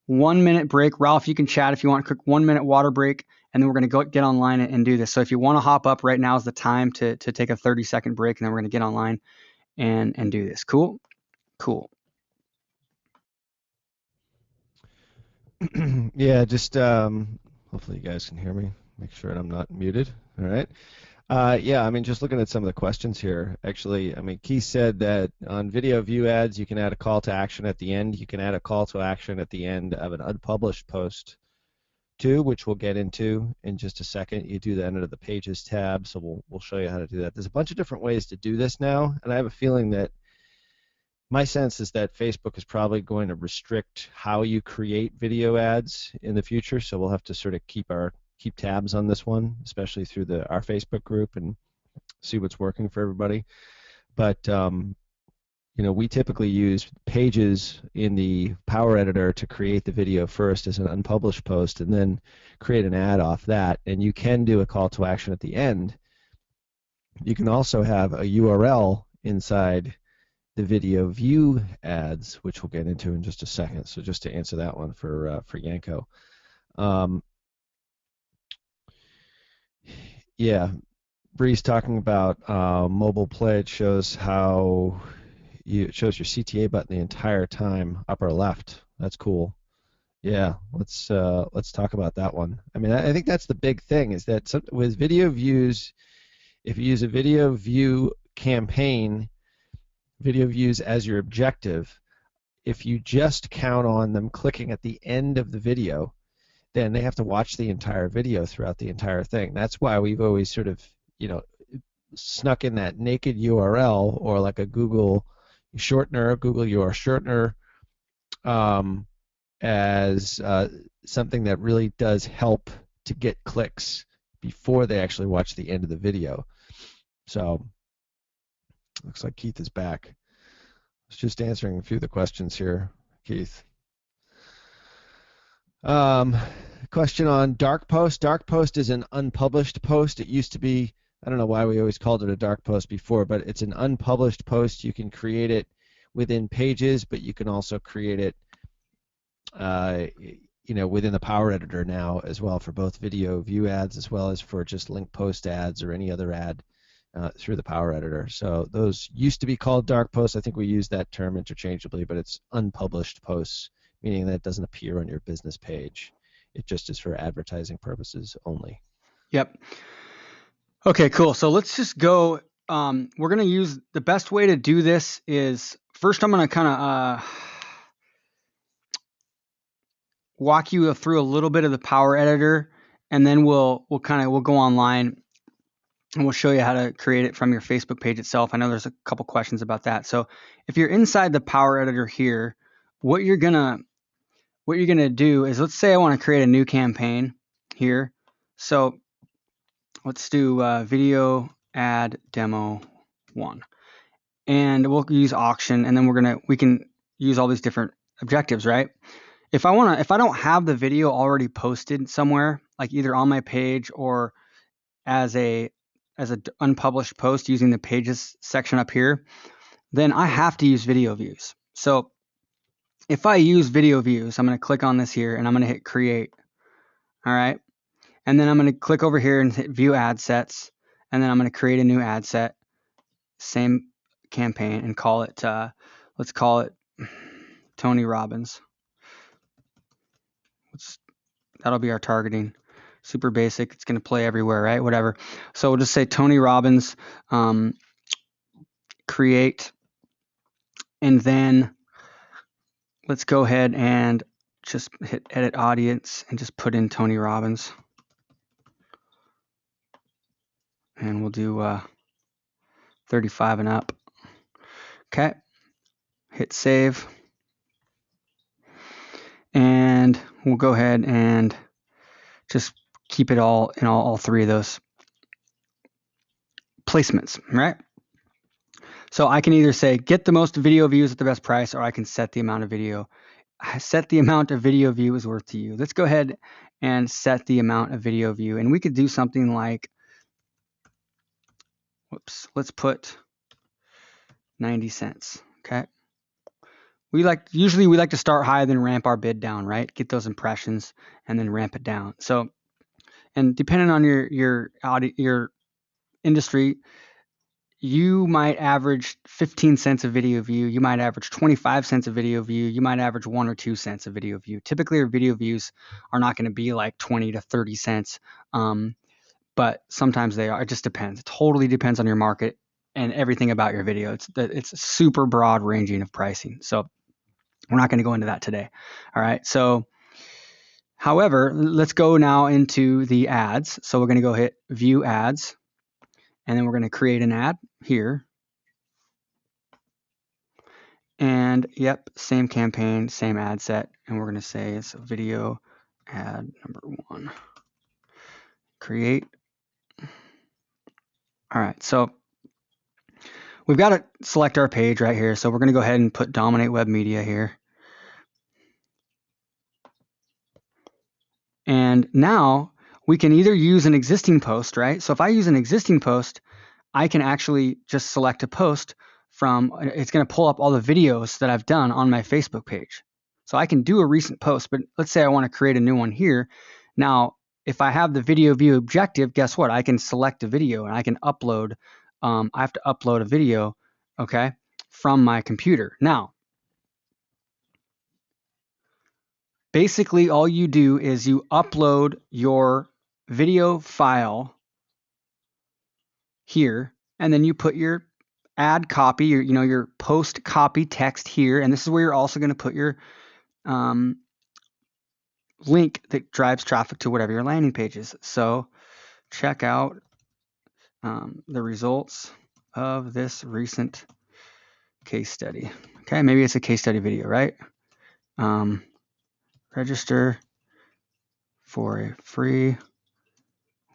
1 minute break. Ralph, you can chat if you want a quick 1 minute water break, and then we're going to go get online and do this. So if you want to hop up right now is the time to take a 30-second break, and then we're going to get online and do this. Cool. Yeah, just hopefully you guys can hear me. Make sure I'm not muted. All right. Yeah, just looking at some of the questions here. Actually, Keith said that on video view ads, you can add a call to action at the end. You can add a call to action at the end of an unpublished post too, which we'll get into in just a second. You do that under the Pages tab, so we'll show you how to do that. There's a bunch of different ways to do this now, and I have a feeling that my sense is that Facebook is probably going to restrict how you create video ads in the future, so we'll have to sort of keep our keep tabs on this one, especially through our Facebook group, and see what's working for everybody. But we typically use pages in the Power Editor to create the video first as an unpublished post, and then create an ad off that. And you can do a call to action at the end. You can also have a URL inside the video view ads, which we'll get into in just a second. So just to answer that one for Yanko. Yeah, Bree's talking about mobile play. It shows how it shows your CTA button the entire time, upper left. That's cool. Yeah, let's talk about that one. I mean, I think that's the big thing, is that with video views, if you use a video view campaign, video views as your objective, if you just count on them clicking at the end of the video, then they have to watch the entire video throughout the entire thing. That's why we've always sort of, snuck in that naked URL, or like a Google shortener, Google URL shortener, as something that really does help to get clicks before they actually watch the end of the video. So, looks like Keith is back. I was just answering a few of the questions here, Keith. Question on dark post. Dark post is an unpublished post. It used to be, I don't know why we always called it a dark post before, but it's an unpublished post. You can create it within Pages, but you can also create it within the Power Editor now as well, for both video view ads as well as for just link post ads or any other ad through the Power Editor. So those used to be called dark posts. I think we use that term interchangeably, but it's unpublished posts, meaning that it doesn't appear on your business page. It just is for advertising purposes only. Yep. Okay, cool. So let's just go. We're going to use, the best way to do this is, first I'm going to kind of walk you through a little bit of the Power Editor, and then we'll go online and we'll show you how to create it from your Facebook page itself. I know there's a couple questions about that. So if you're inside the Power Editor here, what you're gonna do is, let's say I want to create a new campaign here. So let's do video ad demo 1, and we'll use auction, and then we can use all these different objectives, right? If I don't have the video already posted somewhere, like either on my page or as a unpublished post using the pages section up here, then I have to use video views. So if I use video views, I'm going to click on this here and I'm going to hit create. All right. And then I'm going to click over here and hit view ad sets. And then I'm going to create a new ad set, same campaign, and call it, let's call it Tony Robbins. That'll be our targeting. Super basic. It's going to play everywhere, right? Whatever. So we'll just say Tony Robbins, create, and then let's go ahead and just hit edit audience and just put in Tony Robbins. And we'll do 35 and up. Okay. Hit save. And we'll go ahead and just keep it all in all three of those placements, right? So I can either say get the most video views at the best price, or I can set the amount of video. Set the amount of video view is worth to you. Let's go ahead and set the amount of video view, and we could do something like, let's put 90 cents. Okay. Usually we like to start high, then ramp our bid down, right? Get those impressions and then ramp it down. So, and depending on your industry, you might average 15 cents a video view. You might average 25 cents a video view. You might average 1 or 2 cents a video view. Typically, your video views are not going to be like 20 to 30 cents, but sometimes they are. It just depends. It totally depends on your market and everything about your video. It's super broad ranging of pricing. So we're not going to go into that today. All right. So, however, let's go now into the ads. So we're going to go hit view ads, and then we're going to create an ad here. And yep, same campaign, same ad set. And we're going to say it's video ad number 1. create. All right, so we've got to select our page right here. So we're going to go ahead and put Dominate Web Media here. And now we can either use an existing post, right? So if I use an existing post, I can actually just select a post from, it's going to pull up all the videos that I've done on my Facebook page. So I can do a recent post, but let's say I want to create a new one here. Now, if I have the video view objective, guess what? I can select a video and I can upload, I have to upload a video, okay, from my computer. Now, basically all you do is you upload your video file here, and then you put your add copy, your post copy text here, and this is where you're also going to put your link that drives traffic to whatever your landing page is. So check out the results of this recent case study. Okay, maybe it's a case study video, right? Register for a free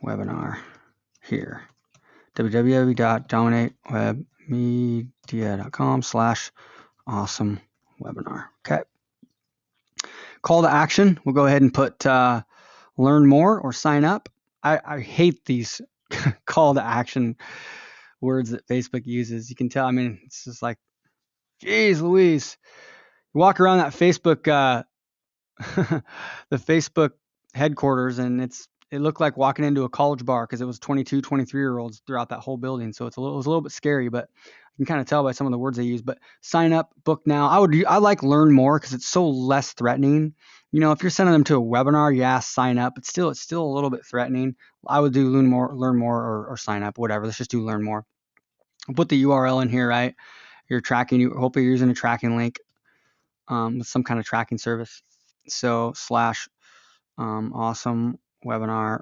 webinar here. www.dominatewebmedia.com/awesome webinar. Okay. Call to action. We'll go ahead and put learn more or sign up. I hate these call to action words that Facebook uses. You can tell, I mean, it's just like, geez Louise. You walk around that Facebook, the Facebook headquarters, and it looked like walking into a college bar because it was 22, 23-year-olds throughout that whole building. So it was a little bit scary, but you can kind of tell by some of the words they use. But sign up, book now. I like learn more because it's so less threatening. If you're sending them to a webinar, yeah, sign up. But still, it's still a little bit threatening. I would do learn more, or sign up, whatever. Let's just do learn more. I'll put the URL in here, right? Hopefully you're using a tracking link with some kind of tracking service. So / awesome webinar,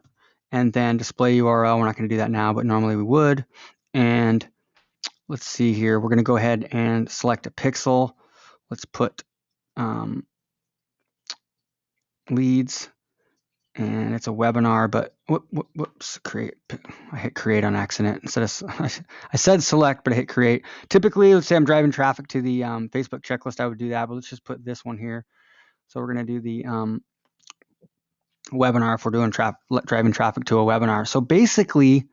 and then display URL. We're not going to do that now, but normally we would. And let's see here. We're going to go ahead and select a pixel. Let's put leads, and it's a webinar, but whoops, create. I hit create on accident instead of, I said select, but I hit create. Typically, let's say I'm driving traffic to the Facebook checklist, I would do that, but let's just put this one here. So we're going to do the webinar if we're doing driving traffic to a webinar. So basically,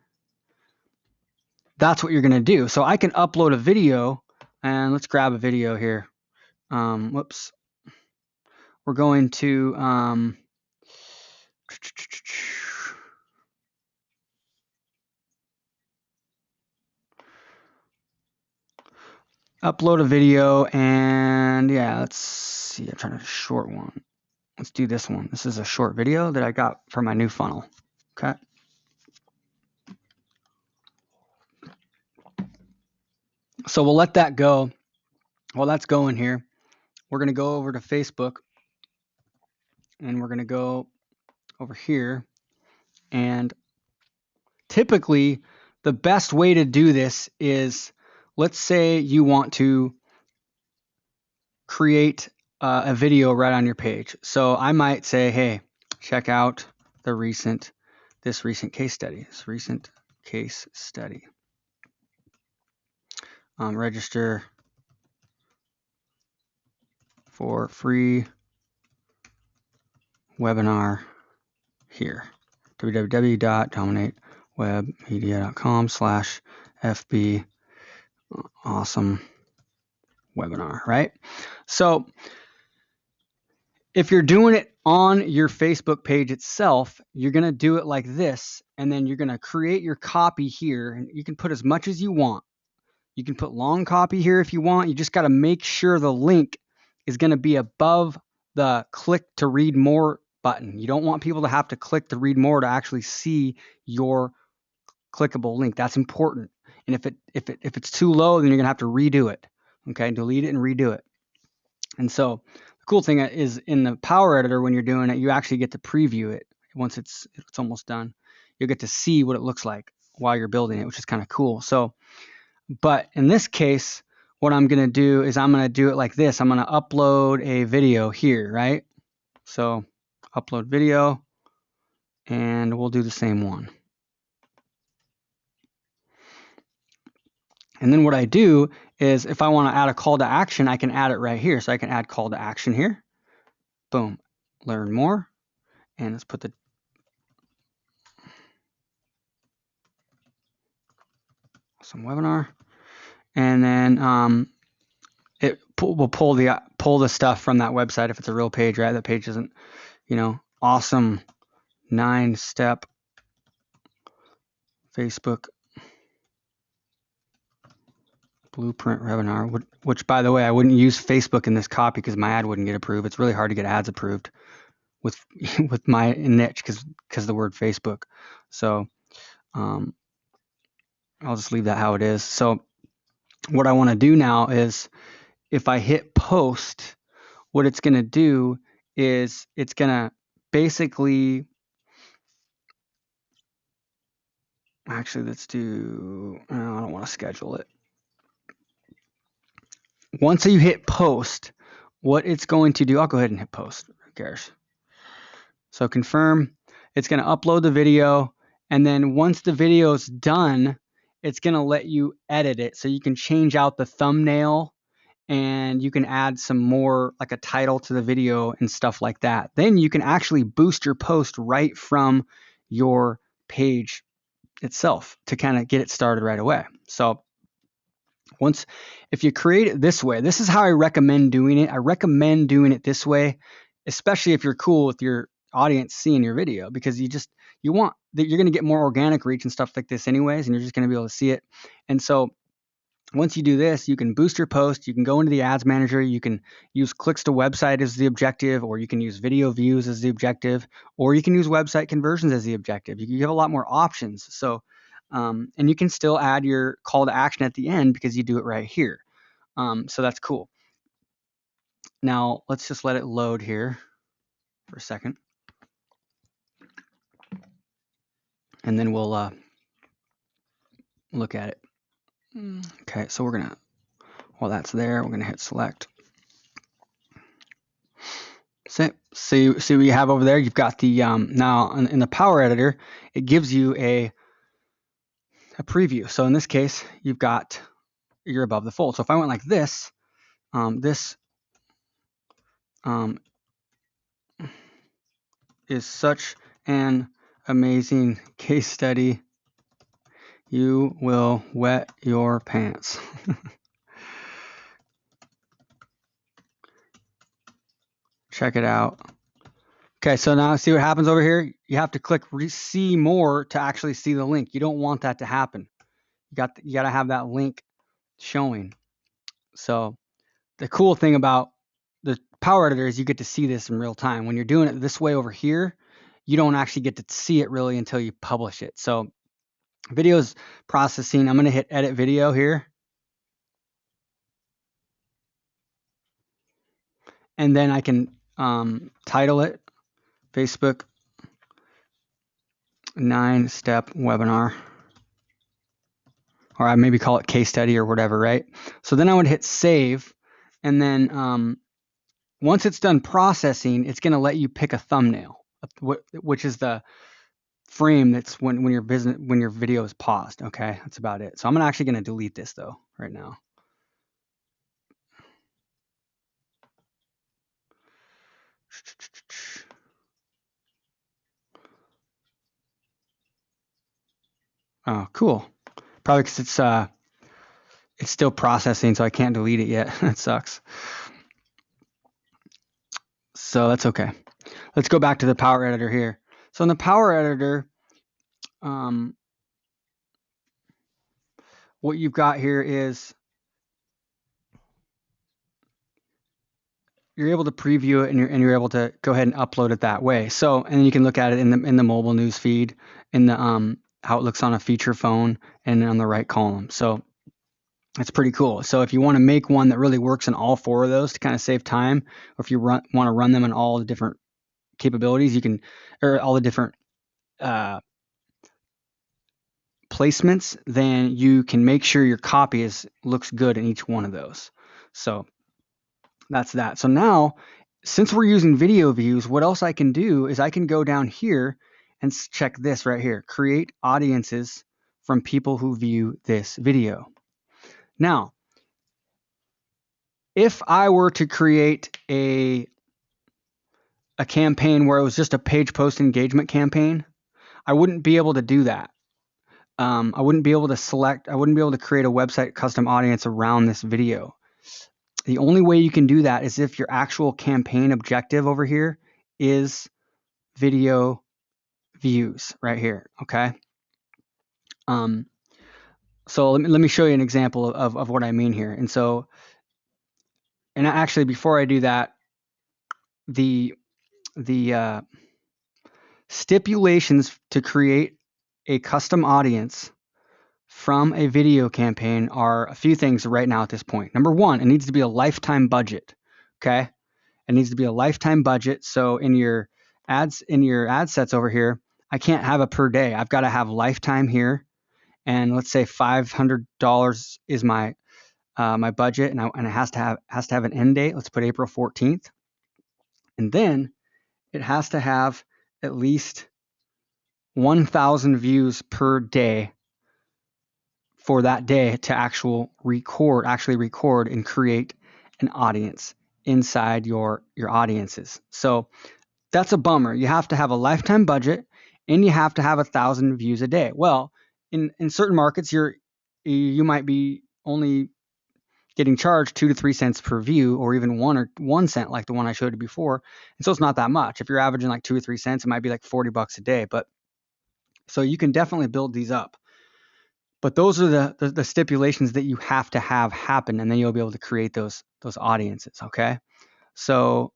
that's what you're going to do. So I can upload a video, and let's grab a video here. Whoops. We're going to upload a video, and yeah, let's see. I'm trying to short one. Let's do this one. This is a short video that I got for my new funnel. Okay. So we'll let that go. While that's going here, we're going to go over to Facebook, and we're going to go over here. And typically, the best way to do this is, let's say you want to create a video right on your page. So I might say, hey, check out this recent case study. This recent case study. Register for free webinar here. www.dominatewebmedia.com/FB awesome webinar, right? So if you're doing it on your Facebook page itself, you're going to do it like this, and then you're going to create your copy here, and you can put as much as you want. You can put long copy here if you want. You just got to make sure the link is going to be above the click to read more button. You don't want people to have to click to read more to actually see your clickable link. That's important. And if it's too low, then you're going to have to redo it. Okay, delete it and redo it. And so the cool thing is, in the Power Editor, when you're doing it, you actually get to preview it once it's almost done. You'll get to see what it looks like while you're building it, which is kind of cool. So, but in this case, what I'm going to do is I'm going to do it like this. I'm going to upload a video here, right? So upload video, and we'll do the same one. And then what I do is if I want to add a call to action, I can add it right here. So I can add call to action here. Boom, learn more. And let's put the some webinar. And then it will pull the stuff from that website if it's a real page, right? That page isn't, awesome 9-step Facebook blueprint webinar, which by the way, I wouldn't use Facebook in this copy because my ad wouldn't get approved. It's really hard to get ads approved with with my niche because of the word Facebook. So I'll just leave that how it is. So what I want to do now is if I hit post, what it's going to do is it's going to basically, actually let's do, I don't want to schedule it. Once you hit post, what it's going to do, I'll go ahead and hit post, who cares? So confirm, it's going to upload the video, and then once the video is done, it's going to let you edit it. So you can change out the thumbnail and you can add some more, like a title to the video and stuff like that. Then you can actually boost your post right from your page itself to kind of get it started right away. So if you create it this way, this is how I recommend doing it. I recommend doing it this way, especially if you're cool with your audience seeing your video, because you're going to get more organic reach and stuff like this anyways, and you're just going to be able to see it. And so once you do this, you can boost your post, you can go into the ads manager, you can use clicks to website as the objective, or you can use video views as the objective, or you can use website conversions as the objective. You have a lot more options. So and you can still add your call to action at the end because you do it right here. So that's cool. Now let's just let it load here for a second. And then we'll look at it. Okay, so we're gonna, while that's there, we're gonna hit select. See what you have over there? You've got the, now in the Power Editor, it gives you a preview. So in this case, you're above the fold. So if I went like this, this is such an amazing case study. You will wet your pants. Check it out. Okay, so now see what happens over here? You have to click see more to actually see the link. You don't want that to happen. You got to have that link showing. So the cool thing about the Power Editor is you get to see this in real time. When you're doing it this way over here, you don't actually get to see it really until you publish it. So videos processing, I'm going to hit edit video here. And then I can title it Facebook 9-step webinar, or I maybe call it case study or whatever, right? So then I would hit save, and then once it's done processing, it's going to let you pick a thumbnail, which is the frame that's when your video is paused. Okay, that's about it. So I'm actually going to delete this though right now. Oh, cool. Probably because it's still processing, so I can't delete it yet. That sucks. So that's okay. Let's go back to the Power Editor here. So in the Power Editor, what you've got here is you're able to preview it, and you're able to go ahead and upload it that way. So, and then you can look at it in the mobile news feed, in the how it looks on a feature phone, and on the right column. So it's pretty cool. So if you want to make one that really works in all 4 of those to kind of save time, or if you want to run them in all the different capabilities, you can, or all the different placements, then you can make sure your copy looks good in each one of those. So that's that. So now, since we're using video views, what else I can do is I can go down here and check this right here. Create audiences from people who view this video. Now, if I were to create a campaign where it was just a page post engagement campaign, I wouldn't be able to do that. I wouldn't be able to create a website custom audience around this video. The only way you can do that is if your actual campaign objective over here is video views right here, okay? So let me show you an example of what I mean here. And actually, before I do that, the stipulations to create a custom audience from a video campaign are a few things right now at this point. Number one, it needs to be a lifetime budget. Okay, it needs to be a lifetime budget. So in your ad sets over here, I can't have a per day. I've got to have lifetime here, and let's say $500 is my budget, and it has to have an end date. Let's put April 14th, and then it has to have at least 1,000 views per day for that day to actually record and create an audience inside your audiences. So that's a bummer. You have to have a lifetime budget and you have to have 1,000 views a day. Well, in certain markets, you might be only getting charged 2 to 3 cents per view, or even 1 cent, like the one I showed you before. And so it's not that much. If you're averaging like 2 or 3 cents, it might be like $40 a day. But so you can definitely build these up. But those are the stipulations that you have to have happen, and then you'll be able to create those audiences. Okay. So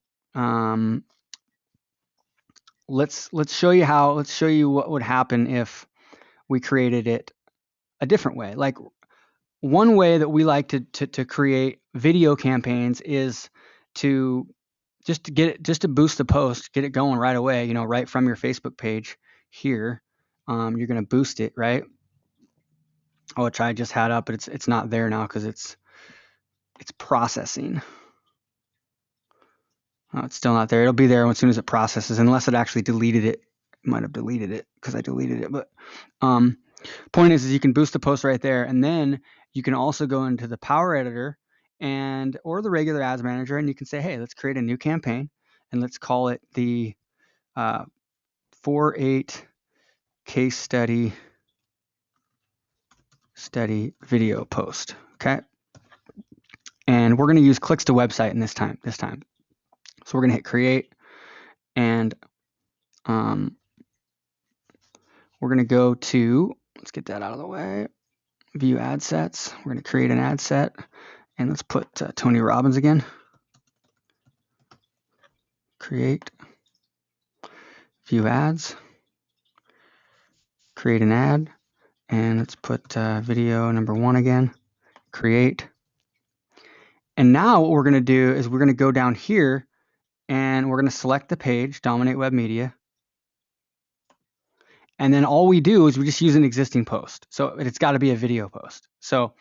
let's show you what would happen if we created it a different way. Like, one way that we like to create video campaigns is to to boost the post, get it going right away, right from your Facebook page here. You're going to boost it, right? Which I just had up, but it's not there now because it's processing. Oh, it's still not there. It'll be there as soon as it processes, unless it actually deleted it. It might have deleted it because I deleted it. But point is you can boost the post right there, and then you can also go into the Power Editor or the regular Ads Manager, and you can say, hey, let's create a new campaign, and let's call it the 4-8 case study video post. Okay, and we're going to use clicks to website in this time. So we're going to hit create, and we're going to go to, let's get that out of the way, view ad sets. We're going to create an ad set, and let's put Tony Robbins again. Create, view ads, create an ad, and let's put video number 1 again, create. And now what we're going to do is we're going to go down here, and we're going to select the page, Dominate Web Media. And then all we do is we just use an existing post. So it's got to be a video post. So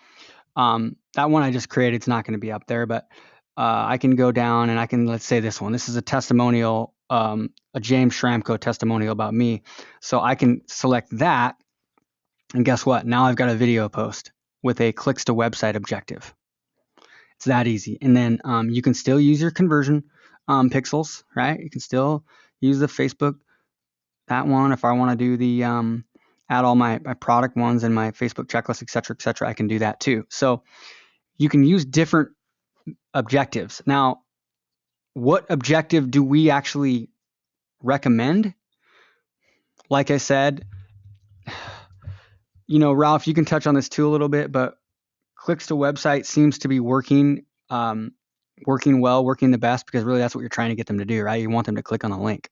that one I just created, it's not going to be up there, but I can go down and I can, let's say this one. This is a testimonial, a James Schramko testimonial about me. So I can select that, and guess what? Now I've got a video post with a clicks to website objective. It's that easy. And then you can still use your conversion pixels, right? You can still use the Facebook, that one. If I want to do the add all my product ones and my Facebook checklist, et cetera, I can do that too. So you can use different objectives. Now, what objective do we actually recommend? Like I said, Ralph, you can touch on this too a little bit, but clicks to website seems to be working the best, because really that's what you're trying to get them to do, right? You want them to click on the link.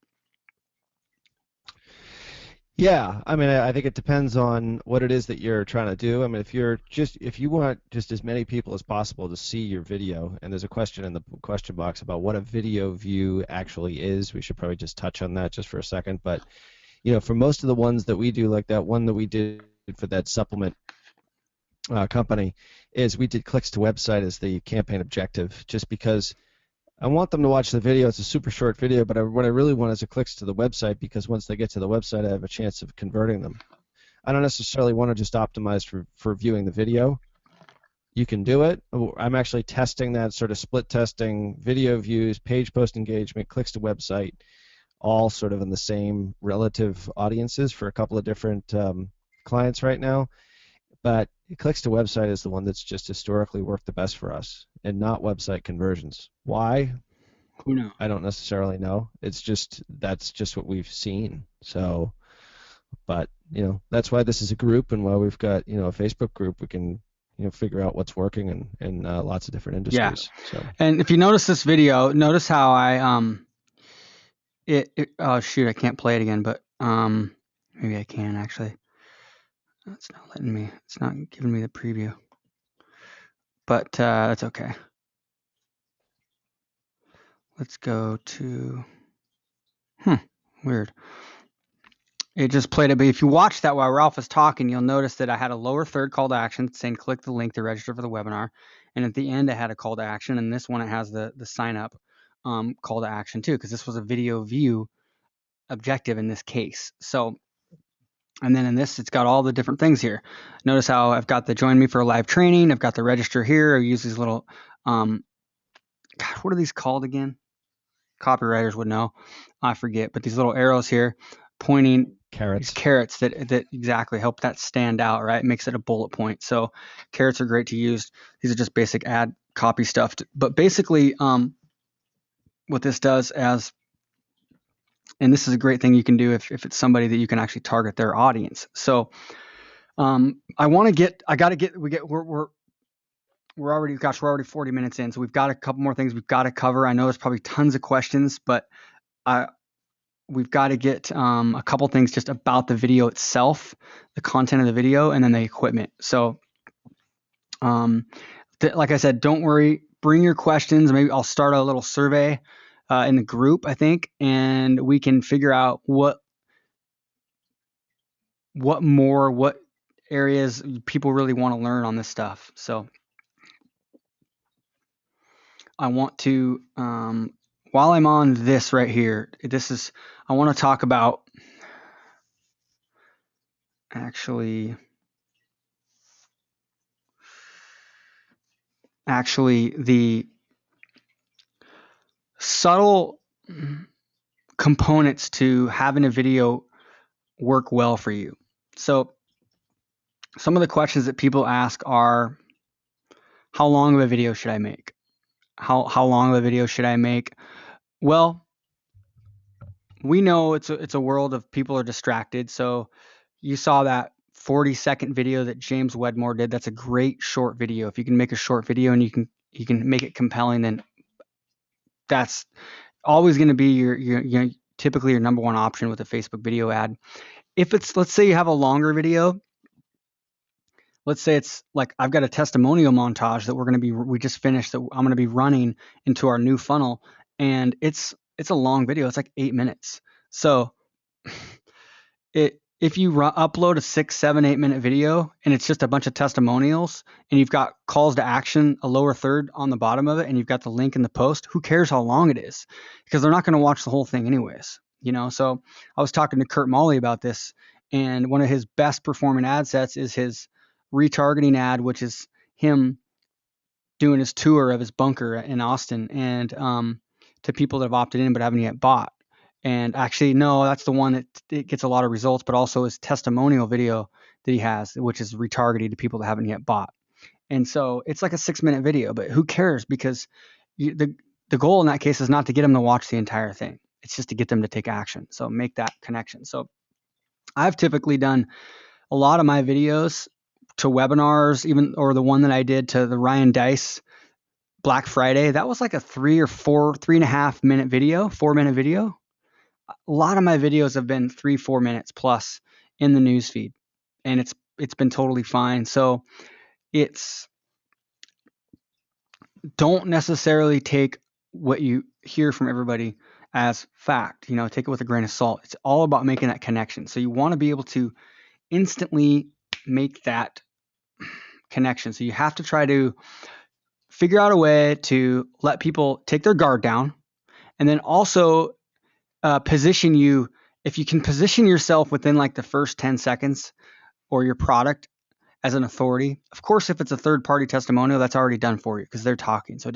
Yeah, I mean, I think it depends on what it is that you're trying to do. I mean, if you want just as many people as possible to see your video, and there's a question in the question box about what a video view actually is, we should probably just touch on that just for a second. But for most of the ones that we do, like that one that we did for that supplement company, is we did clicks to website as the campaign objective, just because I want them to watch the video. It's a super short video, but what I really want is the clicks to the website, because once they get to the website, I have a chance of converting them. I don't necessarily want to just optimize for viewing the video. You can do it. I'm actually testing that, sort of split testing video views, page post engagement, clicks to website, all sort of in the same relative audiences for a couple of different clients right now. But clicks to website is the one that's just historically worked the best for us, and not website conversions. Why? Who knows? I don't necessarily know. It's just that's just what we've seen. So, but that's why this is a group, and why we've got a Facebook group. We can figure out what's working in lots of different industries. Yeah. So. And if you notice this video, notice how I oh shoot, I can't play it again, but maybe I can actually. It's not letting me. It's not giving me the preview. But that's okay. Let's go to. Weird. It just played it, but if you watch that while Ralph was talking, you'll notice that I had a lower third call to action saying click the link to register for the webinar, and at the end I had a call to action, and this one it has the sign up call to action too, because this was a video view objective in this case. So, and then in this, it's got all the different things here. Notice how I've got the join me for a live training. I've got the register here. I use these little, God, what are these called again? Copywriters would know. I forget, but these little arrows here pointing Carrots. These carrots that exactly help that stand out, right? It makes it a bullet point. So carrots are great to use. These are just basic ad copy stuff. But basically, what this does and this is a great thing you can do if it's somebody that you can actually target their audience. So we're already 40 minutes in, so we've got a couple more things we've got to cover. I know there's probably tons of questions, but we've got to get a couple things just about the video itself, the content of the video, and then the equipment. So like I said, don't worry, bring your questions. Maybe I'll start a little survey in the group, I think, and we can figure out what areas people really want to learn on this stuff. So I want to, while I'm on this right here, I want to talk about actually the subtle components to having a video work well for you. So some of the questions that people ask are, how long of a video should I make? How long of a video should I make? Well, we know it's a world of people are distracted. So you saw that 40-second video that James Wedmore did. That's a great short video. If you can make a short video and you can make it compelling, then that's always going to be your typically your number one option with a Facebook video ad. If let's say you have a longer video, let's say it's like I've got a testimonial montage that we just finished that I'm going to be running into our new funnel, and it's a long video. It's like 8 minutes. So if you upload a 6, 7, 8 minute video and it's just a bunch of testimonials and you've got calls to action, a lower third on the bottom of it, and you've got the link in the post, who cares how long it is? Because they're not going to watch the whole thing anyways. So I was talking to Kurt Molly about this, and one of his best performing ad sets is his retargeting ad, which is him doing his tour of his bunker in Austin, and to people that have opted in but haven't yet bought. And actually, no, that's the one that it gets a lot of results, but also his testimonial video that he has, which is retargeted to people that haven't yet bought. And so it's like a 6-minute video, but who cares? Because the goal in that case is not to get them to watch the entire thing. It's just to get them to take action. So make that connection. So I've typically done a lot of my videos to webinars, or the one that I did to the Ryan Deiss Black Friday. That was like a 3.5 minute video, 4-minute video. A lot of my videos have been 3-4 minutes plus in the newsfeed, and it's been totally fine. So don't necessarily take what you hear from everybody as fact. Take it with a grain of salt. It's all about making that connection. So you want to be able to instantly make that connection. So you have to try to figure out a way to let people take their guard down, and then also position you. If you can position yourself within like the first 10 seconds or your product as an authority. Of course, if it's a third party testimonial, that's already done for you because they're talking. So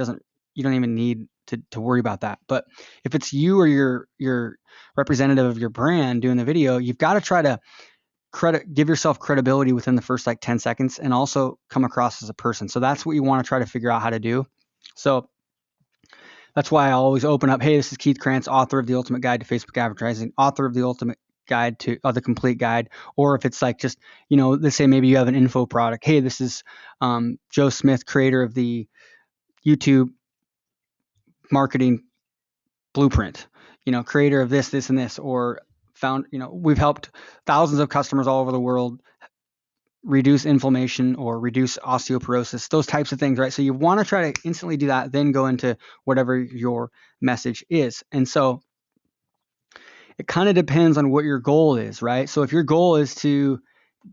you don't even need to worry about that. But if it's you or your representative of your brand doing the video, you've got to try to give yourself credibility within the first like 10 seconds and also come across as a person. So that's what you want to try to figure out how to do. So that's why I always open up, hey, this is Keith Krantz, author of The Ultimate Guide to Facebook Advertising, author of The Ultimate Guide to the Complete Guide. Or if it's like just, let's say maybe you have an info product. Hey, this is Joe Smith, creator of the YouTube marketing blueprint, creator of this, and this, or we've helped thousands of customers all over the world reduce inflammation or reduce osteoporosis, those types of things, right? So you want to try to instantly do that, then go into whatever your message is. And so it kind of depends on what your goal is, right? So if your goal is to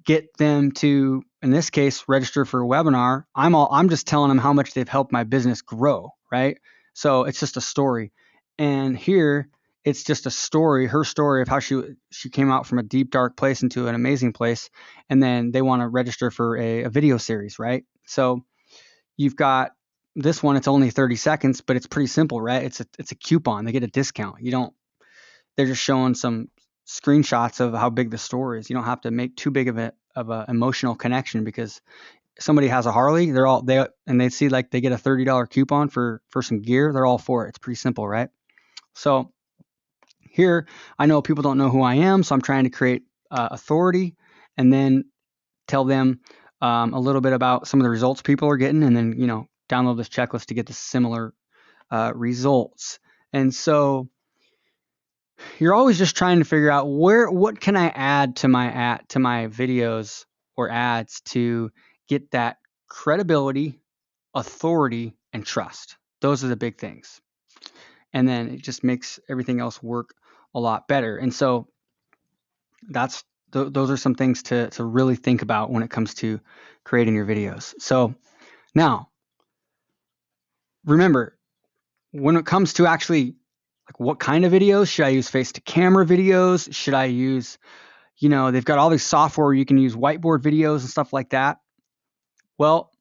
get them to, in this case, register for a webinar, I'm just telling them how much they've helped my business grow, right? So it's just a story. And here it's just a story, her story of how she came out from a deep, dark place into an amazing place. And then they want to register for a video series, right? So you've got this one, it's only 30 seconds, but it's pretty simple, right? It's a coupon. They get a discount. They're just showing some screenshots of how big the store is. You don't have to make too big of a emotional connection because somebody has a Harley, they see like they get a $30 coupon for some gear, they're all for it. It's pretty simple, right? So here, I know people don't know who I am, so I'm trying to create authority and then tell them a little bit about some of the results people are getting, and then download this checklist to get the similar results. And so you're always just trying to figure out what can I add to my videos or ads to get that credibility, authority, and trust. Those are the big things. And then it just makes everything else work a lot better. And so those are some things to really think about when it comes to creating your videos. So now, remember, when it comes to actually like what kind of videos, should I use face to camera videos? Should I use, they've got all these software where you can use whiteboard videos and stuff like that. Well,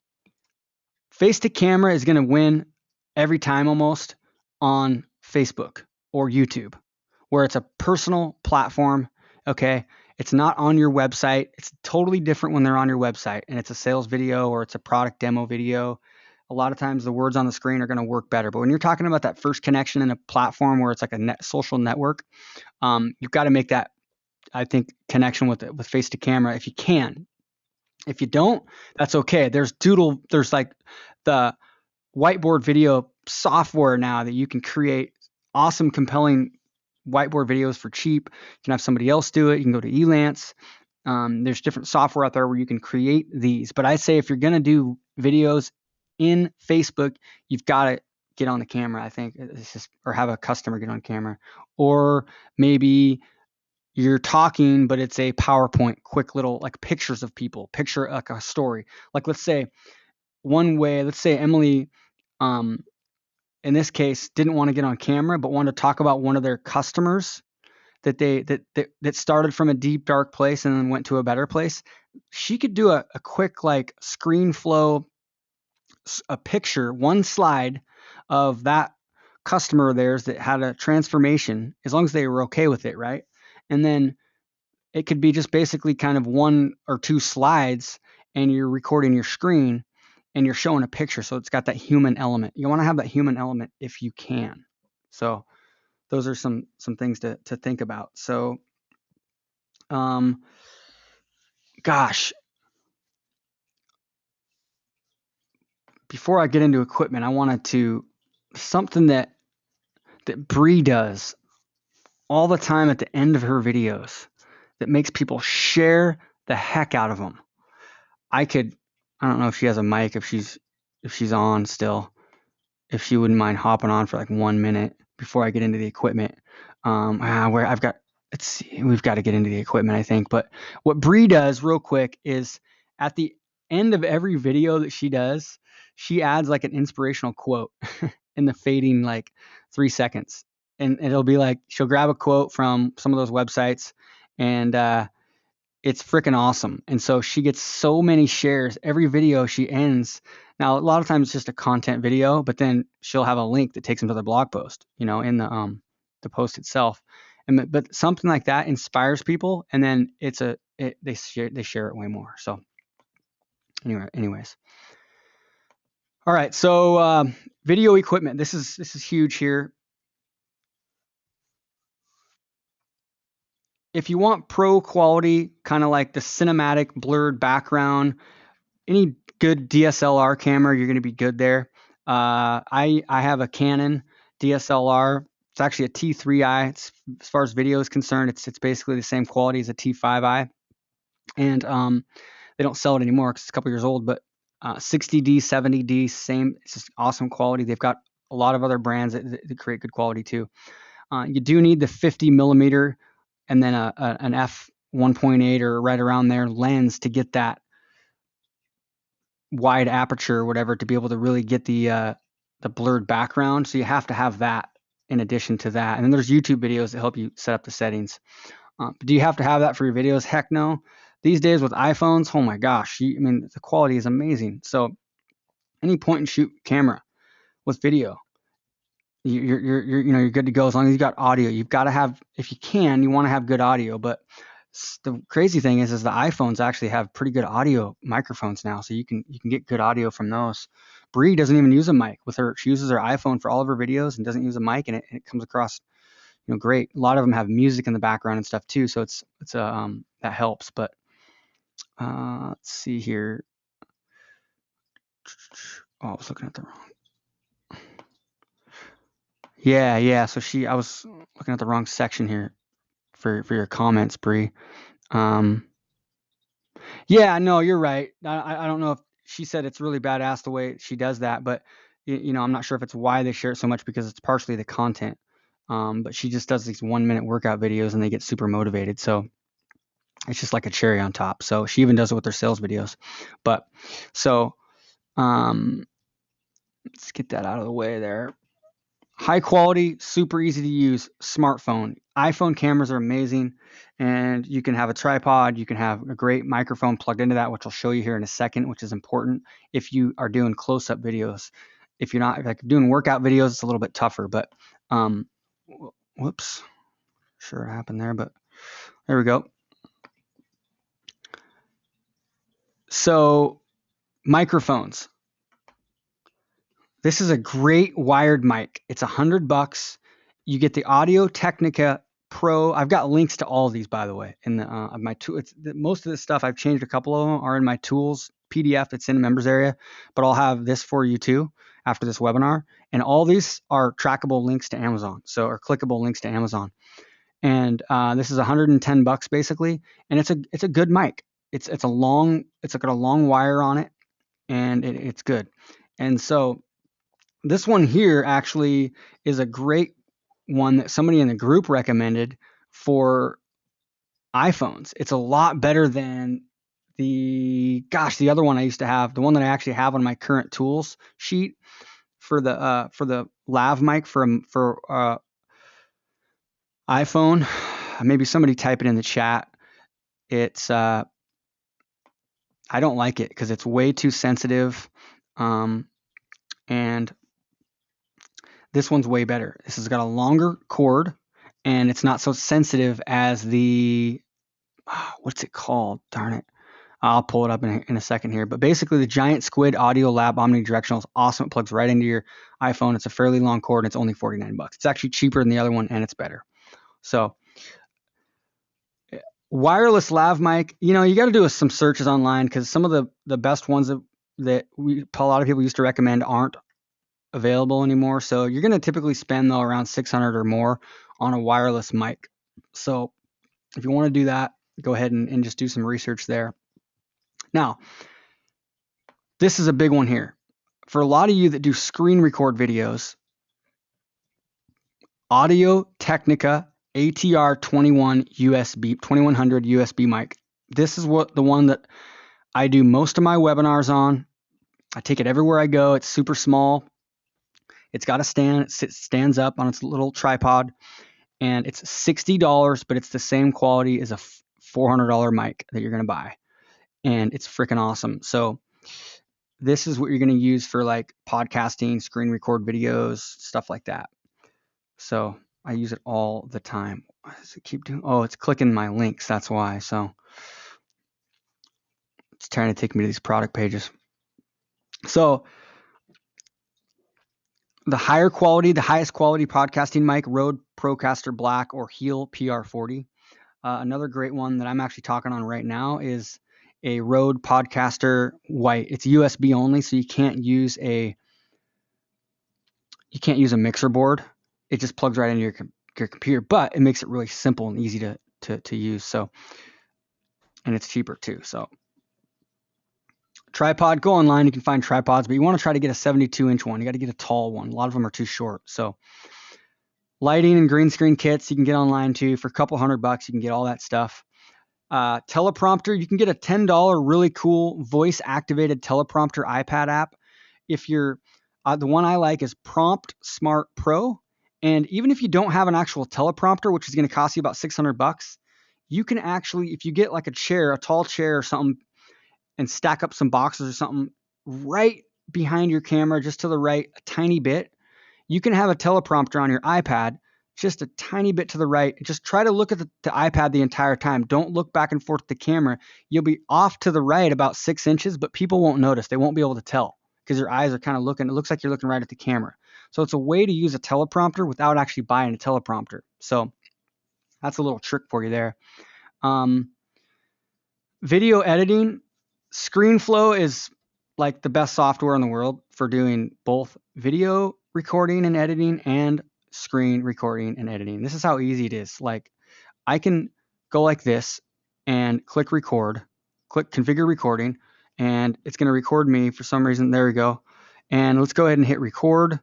face to camera is going to win every time almost on Facebook or YouTube, where it's a personal platform. Okay. It's not on your website. It's totally different when they're on your website and it's a sales video or it's a product demo video. A lot of times the words on the screen are going to work better. But when you're talking about that first connection in a platform where it's like a social network, you've got to make that, I think, connection with face to camera if you can. If you don't, that's okay. There's like the whiteboard video software now that you can create awesome, compelling whiteboard videos for cheap. You can have somebody else do it. You can go to Elance. There's different software out there where you can create these. But I say if you're going to do videos in Facebook, you've got to get on the camera, I think, or have a customer get on camera. Or maybe you're talking, but it's a PowerPoint, quick little like pictures of people, picture like a story. Like let's say Emily, in this case, didn't want to get on camera, but wanted to talk about one of their customers that started from a deep, dark place and then went to a better place. She could do a quick like screen flow, a picture, one slide of that customer of theirs that had a transformation, as long as they were okay with it, right? And then it could be just basically kind of one or two slides and you're recording your screen and you're showing a picture. So it's got that human element. You want to have that human element if you can. So those are some things to think about. So, before I get into equipment, I wanted to, something that Bree does all the time at the end of her videos that makes people share the heck out of them. I don't know if she has a mic, if she's on still, if she wouldn't mind hopping on for like 1 minute before I get into the equipment. We've got to get into the equipment, I think. But what Bree does real quick is at the end of every video that she does, she adds like an inspirational quote in the fading like 3 seconds. And it'll be like she'll grab a quote from some of those websites, and it's freaking awesome. And so she gets so many shares. Every video she ends. Now, a lot of times it's just a content video, but then she'll have a link that takes them to the blog post, in the post itself. But something like that inspires people, and then they share it way more. So anyways. All right. So video equipment. This is huge here. If you want pro quality, kind of like the cinematic blurred background, any good DSLR camera, you're going to be good there. I have a Canon DSLR. It's actually a T3i. As far as video is concerned, it's basically the same quality as a T5i, and they don't sell it anymore because it's a couple years old. But 60D, 70D, same. It's just awesome quality. They've got a lot of other brands that create good quality too. You do need the 50 millimeter and then an f1.8 or right around there lens to get that wide aperture or whatever, to be able to really get the blurred background. So you have to have that in addition to that. And then there's YouTube videos that help you set up the settings. Do you have to have that for your videos? Heck no. These days with iPhones, oh my gosh, the quality is amazing. So any point and shoot camera with video, you're good to go as long as you got audio. You've got to have, if you can, you want to have good audio. But the crazy thing is the iPhones actually have pretty good audio microphones now, so you can get good audio from those. Bree doesn't even use a mic with her. She uses her iPhone for all of her videos and doesn't use a mic, and it comes across great. A lot of them have music in the background and stuff too, so it's that helps. But let's see here. Oh, I was looking at the wrong. Yeah. So I was looking at the wrong section here for your comments, Bree. Yeah, no, you're right. I don't know if she said it's really badass the way she does that, but I'm not sure if it's why they share it so much, because it's partially the content. But she just does these 1-minute workout videos and they get super motivated. So it's just like a cherry on top. So she even does it with her sales videos. But so let's get that out of the way there. High quality, super easy to use smartphone. iPhone cameras are amazing, and you can have a tripod. You can have a great microphone plugged into that, which I'll show you here in a second, which is important if you are doing close-up videos. If you're not doing workout videos, it's a little bit tougher. But whoops, sure it happened there, but there we go. So microphones. This is a great wired mic. It's $100. You get the Audio Technica Pro. I've got links to all of these, by the way, in my tool. Most of this stuff I've changed. A couple of them are in my tools PDF that's in the members area, but I'll have this for you too after this webinar. And all these are trackable links to Amazon, or clickable links to Amazon. And this is $110 basically, and it's a good mic. It's got a long wire on it, and it's good. And so this one here actually is a great one that somebody in the group recommended for iPhones. It's a lot better than the other one I used to have, the one that I actually have on my current tools sheet for the lav mic for iPhone. Maybe somebody type it in the chat. It's I don't like it because it's way too sensitive, and this one's way better. This has got a longer cord, and it's not so sensitive as the, what's it called? Darn it. I'll pull it up in a second here. But basically, the Giant Squid Audio Lab Omnidirectional is awesome. It plugs right into your iPhone. It's a fairly long cord, and it's only $49. It's actually cheaper than the other one, and it's better. So wireless lav mic, you got to do some searches online, because some of the best ones that a lot of people used to recommend aren't available anymore. So you're going to typically spend though around $600 or more on a wireless mic. So if you want to do that, go ahead and just do some research there. Now, this is a big one here. For a lot of you that do screen record videos, Audio Technica ATR 2100 USB mic. This is the one that I do most of my webinars on. I take it everywhere I go. It's super small. It's got a stand. It stands up on its little tripod, and it's $60, but it's the same quality as a $400 mic that you're going to buy. And it's freaking awesome. So this is what you're going to use for like podcasting, screen record videos, stuff like that. So I use it all the time. What does it keep doing? Oh, it's clicking my links. That's why. So it's trying to take me to these product pages. So the highest quality podcasting mic, Rode Procaster Black or Heel PR40. Another great one that I'm actually talking on right now is a Rode Podcaster White. It's USB only, so you can't use a mixer board. It just plugs right into your computer, but it makes it really simple and easy to use. So, and it's cheaper too. So, tripod, go online. You can find tripods, but you want to try to get a 72-inch one. You got to get a tall one. A lot of them are too short. So, lighting and green screen kits you can get online too. For a couple $100, you can get all that stuff. Teleprompter, you can get a $10 really cool voice activated teleprompter iPad app. If you're the one I like is Prompt Smart Pro. And even if you don't have an actual teleprompter, which is going to cost you about $600, you can actually, if you get like a tall chair or something, and stack up some boxes or something right behind your camera, just to the right, a tiny bit, you can have a teleprompter on your iPad just a tiny bit to the right. Just try to look at the iPad the entire time. Don't look back and forth at the camera. You'll be off to the right about 6 inches, but people won't notice. They won't be able to tell because your eyes are kind of looking. It looks like you're looking right at the camera. So it's a way to use a teleprompter without actually buying a teleprompter. So that's a little trick for you there. Video editing, ScreenFlow is like the best software in the world for doing both video recording and editing and screen recording and editing. This is how easy it is. Like I can go like this and click record, click configure recording, and it's going to record me for some reason. There we go. And let's go ahead and hit record.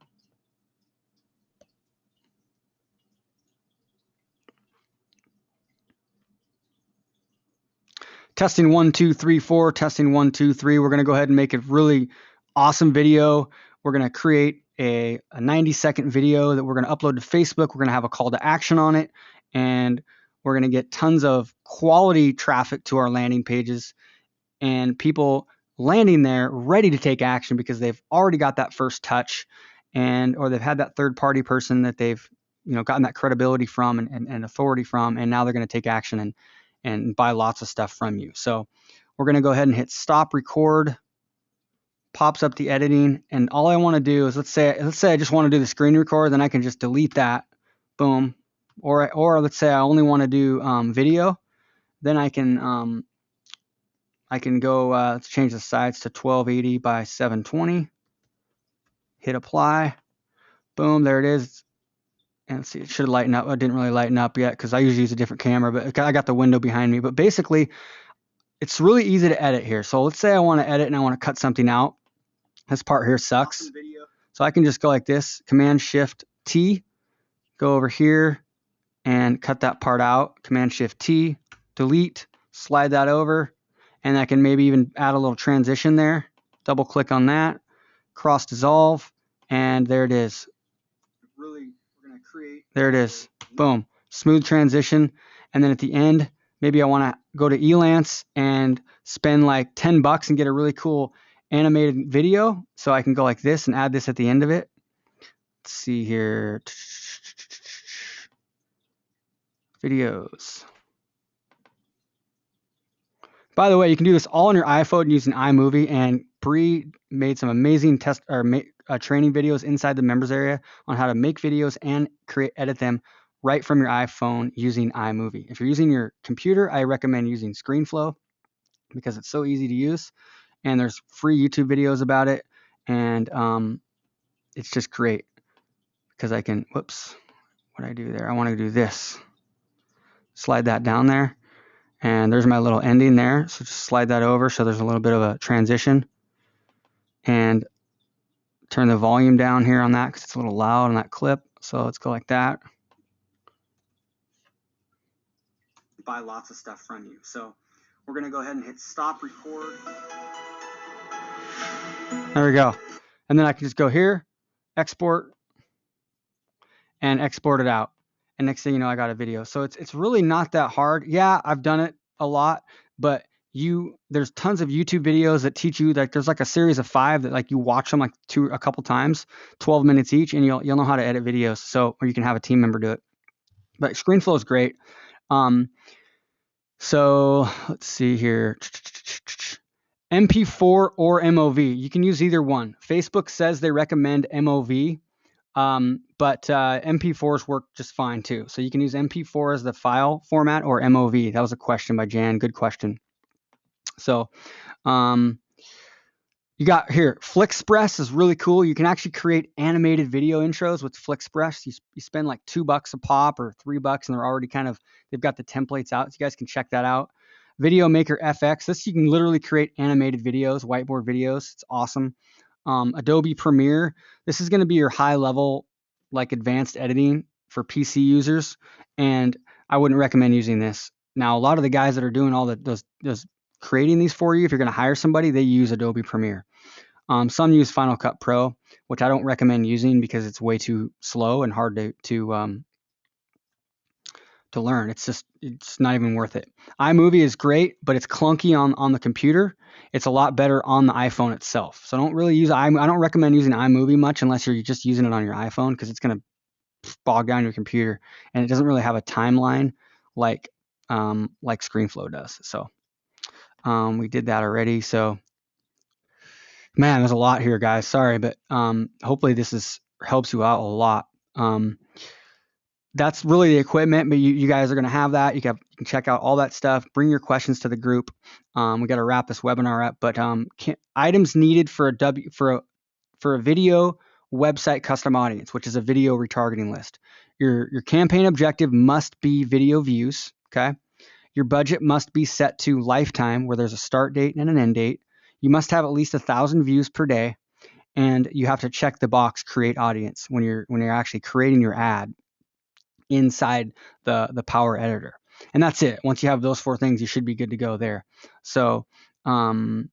Testing 1, 2, 3, 4, testing 1, 2, 3. We're going to go ahead and make a really awesome video. We're going to create a 90-second video that we're going to upload to Facebook. We're going to have a call to action on it, and we're going to get tons of quality traffic to our landing pages and people landing there ready to take action because they've already got that first touch or they've had that third party person that they've gotten that credibility from and authority from, and now they're going to take action and buy lots of stuff from you. So we're going to go ahead and hit stop record. Pops up the editing, and all I want to do is let's say I just want to do the screen record, then I can just delete that, boom. Or let's say I only want to do video, then I can go let's change the size to 1280 by 720. Hit apply, boom, there it is. And let's see, it should lighten up. It didn't really lighten up yet because I usually use a different camera, but I got the window behind me. But basically, it's really easy to edit here. So let's say I want to edit and I want to cut something out. This part here sucks. So I can just go like this, Command Shift T, go over here and cut that part out. Command Shift T, delete, slide that over, and I can maybe even add a little transition there. Double click on that, cross dissolve, and there it is. Really, we're going to create. There it is. Boom. Smooth transition. And then at the end, maybe I want to go to Elance and spend like $10 and get a really cool animated video. So I can go like this and add this at the end of it. Let's see here. Videos. By the way, you can do this all on your iPhone using iMovie, and Bree made some amazing training videos inside the members area on how to make videos and edit them right from your iPhone using iMovie. If you're using your computer, I recommend using ScreenFlow because it's so easy to use, and there's free YouTube videos about it, and it's just great because I can, whoops, what did I do there? I want to do this. Slide that down there. And there's my little ending there. So just slide that over so there's a little bit of a transition. And turn the volume down here on that because it's a little loud on that clip. So let's go like that. Buy lots of stuff from you. So we're going to go ahead and hit stop record. There we go. And then I can just go here, export, and export it out. And next thing you know, I got a video. So it's really not that hard. Yeah, I've done it a lot, but there's tons of YouTube videos that teach you, like there's like a series of 5 that like you watch them like a couple times, 12 minutes each, and you'll know how to edit videos. So, or you can have a team member do it. But ScreenFlow is great. So let's see here. MP4 or MOV. You can use either one. Facebook says they recommend MOV, but MP4s work just fine too. So you can use MP4 as the file format or MOV. That was a question by Jan. Good question. So you got here, Flixpress is really cool. You can actually create animated video intros with Flixpress. You spend like $2 a pop or $3, and they're already they've got the templates out. So you guys can check that out. Video Maker FX. This you can literally create animated videos, whiteboard videos. It's awesome. Adobe Premiere. This is going to be your high level, like advanced editing for PC users, and I wouldn't recommend using this. Now, a lot of the guys that are doing all those creating these for you, if you're going to hire somebody, they use Adobe Premiere. Some use Final Cut Pro, which I don't recommend using because it's way too slow and hard to learn. It's not even worth it. iMovie is great, but it's clunky on the computer. It's a lot better on the iPhone itself. So I don't recommend using iMovie much unless you're just using it on your iPhone, because it's going to bog down your computer, and it doesn't really have a timeline like ScreenFlow does. So we did that already. So man, there's a lot here, guys. Sorry, but hopefully this helps you out a lot. That's really the equipment, but you guys are going to have that. You can check out all that stuff. Bring your questions to the group. We got to wrap this webinar up, but items needed for a video website custom audience, which is a video retargeting list. Your campaign objective must be video views. Okay. Your budget must be set to lifetime, where there's a start date and an end date. You must have at least 1,000 views per day, and you have to check the box create audience when you're actually creating your ad inside the Power Editor. And that's it. Once you have those 4 things, you should be good to go there. So and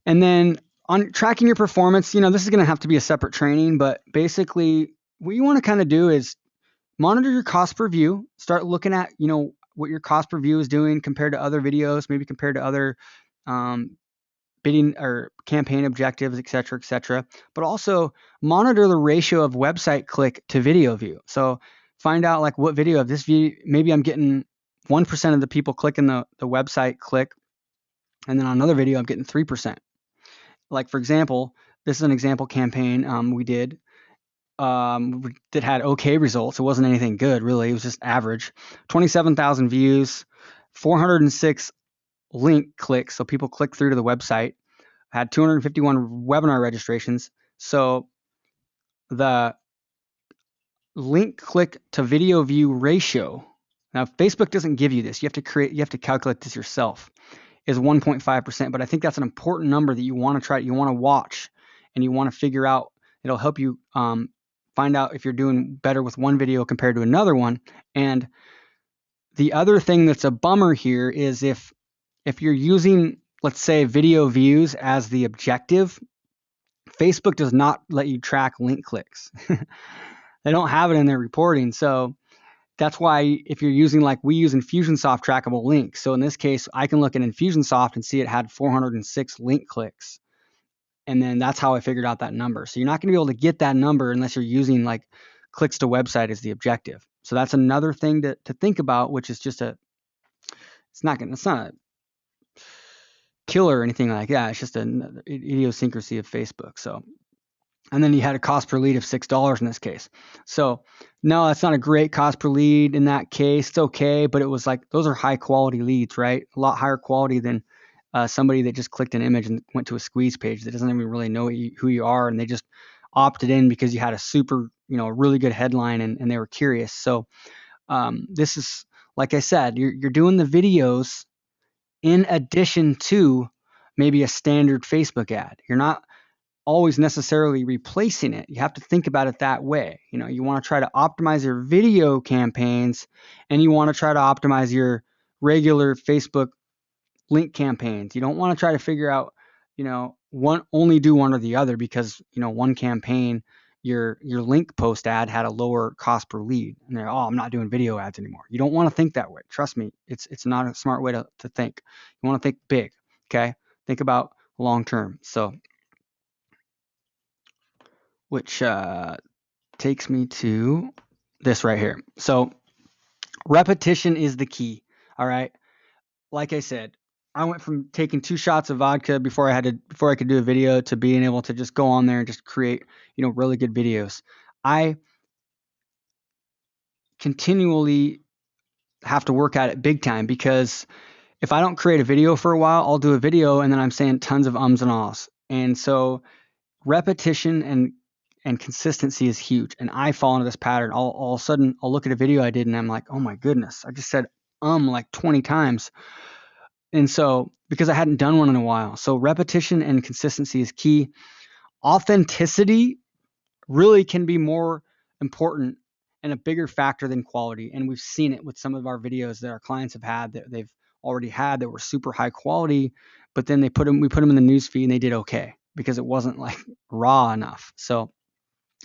then on tracking your performance, this is going to have to be a separate training, but basically what you want to kind of do is monitor your cost per view. Start looking at what your cost per view is doing compared to other videos, maybe compared to other bidding or campaign objectives, et cetera, but also monitor the ratio of website click to video view. So find out like what video of this view, maybe I'm getting 1% of the people clicking the website click, and then on another video I'm getting 3%. Like for example, this is an example campaign we did that had okay results. It wasn't anything good really, it was just average. 27,000 views, 406 link clicks, so people click through to the website. Had 251 webinar registrations. So the link click to video view ratio, now Facebook doesn't give you this, you have to calculate this yourself, is 1.5%. But I think that's an important number that you want to watch, and you want to figure out. It'll help you find out if you're doing better with one video compared to another one. And the other thing that's a bummer here is if you're using, let's say, video views as the objective, Facebook does not let you track link clicks. They don't have it in their reporting. So that's why if you're using, like we use Infusionsoft trackable links. So in this case, I can look at Infusionsoft and see it had 406 link clicks. And then that's how I figured out that number. So you're not going to be able to get that number unless you're using like clicks to website as the objective. So that's another thing to think about, which is just it's not a killer or anything like that. It's just an idiosyncrasy of Facebook. So, and then you had a cost per lead of $6 in this case. So no, that's not a great cost per lead in that case. It's okay, but it was like, those are high quality leads, right? A lot higher quality than somebody that just clicked an image and went to a squeeze page that doesn't even really know who you are, and they just opted in because you had a super, really good headline and they were curious. So this is, like I said, you're doing the videos in addition to maybe a standard Facebook ad. You're not always necessarily replacing it. You have to think about it that way. You want to try to optimize your video campaigns, and you want to try to optimize your regular Facebook link campaigns. You don't want to try to figure out only do one or the other, because one campaign, your link post ad had a lower cost per lead, and they're, oh, I'm not doing video ads anymore. You don't want to think that way. Trust me, it's not a smart way to think. You want to think big. Okay, think about long term. So, which takes me to this right here. So repetition is the key. All right, like I said, I went from taking 2 shots of vodka before I could do a video, to being able to just go on there and just create, really good videos. I continually have to work at it big time, because if I don't create a video for a while, I'll do a video and then I'm saying tons of ums and ahs. And so repetition and consistency is huge. And I fall into this pattern. All of a sudden, I'll look at a video I did and I'm like, oh my goodness, I just said like 20 times. And so, because I hadn't done one in a while. So repetition and consistency is key. Authenticity really can be more important and a bigger factor than quality. And we've seen it with some of our videos that our clients have had, that they've already had, that were super high quality, but then we put them in the news feed and they did okay, because it wasn't like raw enough. So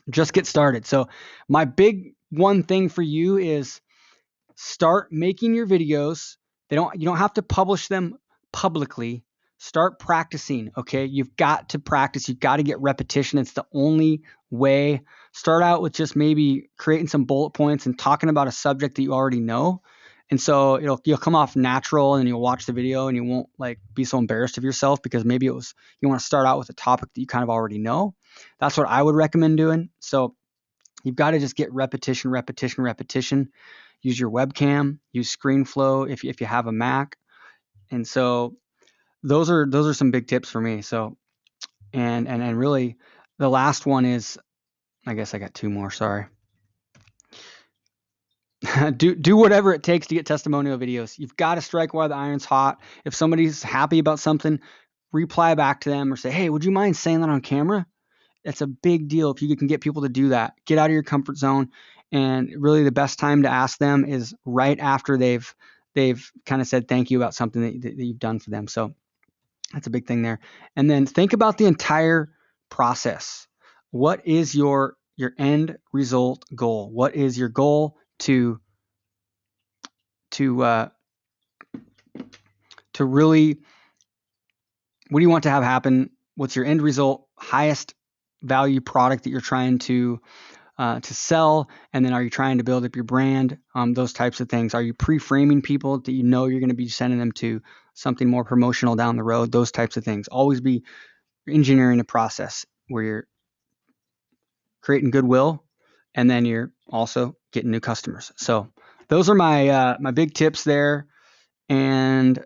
just get started. So my big one thing for you is start making your videos. You don't have to publish them publicly. Start practicing, okay? You've got to practice. You've got to get repetition. It's the only way. Start out with just maybe creating some bullet points and talking about a subject that you already know. And so you'll come off natural, and you'll watch the video and you won't like be so embarrassed of yourself, because maybe you want to start out with a topic that you kind of already know. That's what I would recommend doing. So you've got to just get repetition. Use your webcam, use ScreenFlow if you have a Mac. And so those are some big tips for me. So, and really the last one is, I guess I got 2 more, sorry. do whatever it takes to get testimonial videos. You've got to strike while the iron's hot. If somebody's happy about something, reply back to them or say, hey, would you mind saying that on camera? That's a big deal if you can get people to do that. Get out of your comfort zone. And really the best time to ask them is right after they've kind of said thank you about something that you've done for them. So that's a big thing there. And then think about the entire process. What is your end result goal? What is your goal to really, what do you want to have happen? What's your end result? Highest value product that you're trying to sell, and then are you trying to build up your brand? Those types of things. Are you pre-framing people that you're going to be sending them to something more promotional down the road? Those types of things. Always be engineering a process where you're creating goodwill, and then you're also getting new customers. So those are my my big tips there, and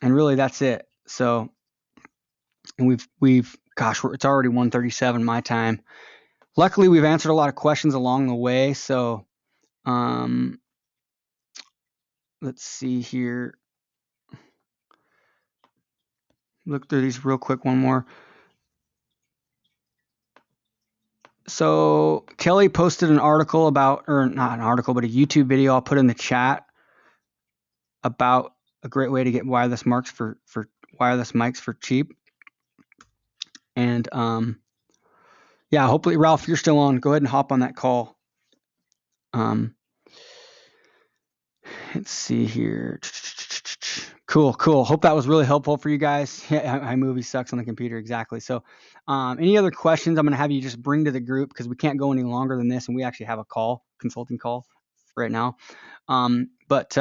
really that's it. So, and we've gosh, it's already 1:37 my time. Luckily, we've answered a lot of questions along the way. So, let's see here. Look through these real quick. One more. So Kelly posted an article about, or not an article, but a YouTube video I'll put in the chat about a great way to get wireless mics for cheap. And yeah, hopefully, Ralph, you're still on. Go ahead and hop on that call. Let's see here. Cool. Hope that was really helpful for you guys. Yeah, iMovie sucks on the computer. Exactly. So any other questions I'm going to have you just bring to the group, because we can't go any longer than this, and we actually have a consulting call right now. But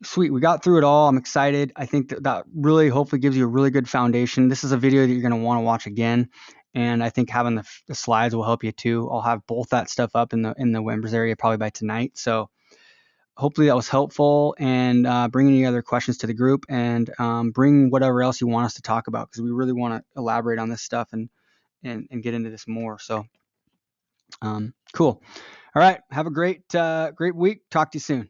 sweet, we got through it all. I'm excited. I think that really hopefully gives you a really good foundation. This is a video that you're going to want to watch again. And I think having the slides will help you too. I'll have both that stuff up in the members area probably by tonight. So hopefully that was helpful, and bring any other questions to the group, and bring whatever else you want us to talk about, because we really want to elaborate on this stuff and get into this more. So cool. All right. Have a great week. Talk to you soon.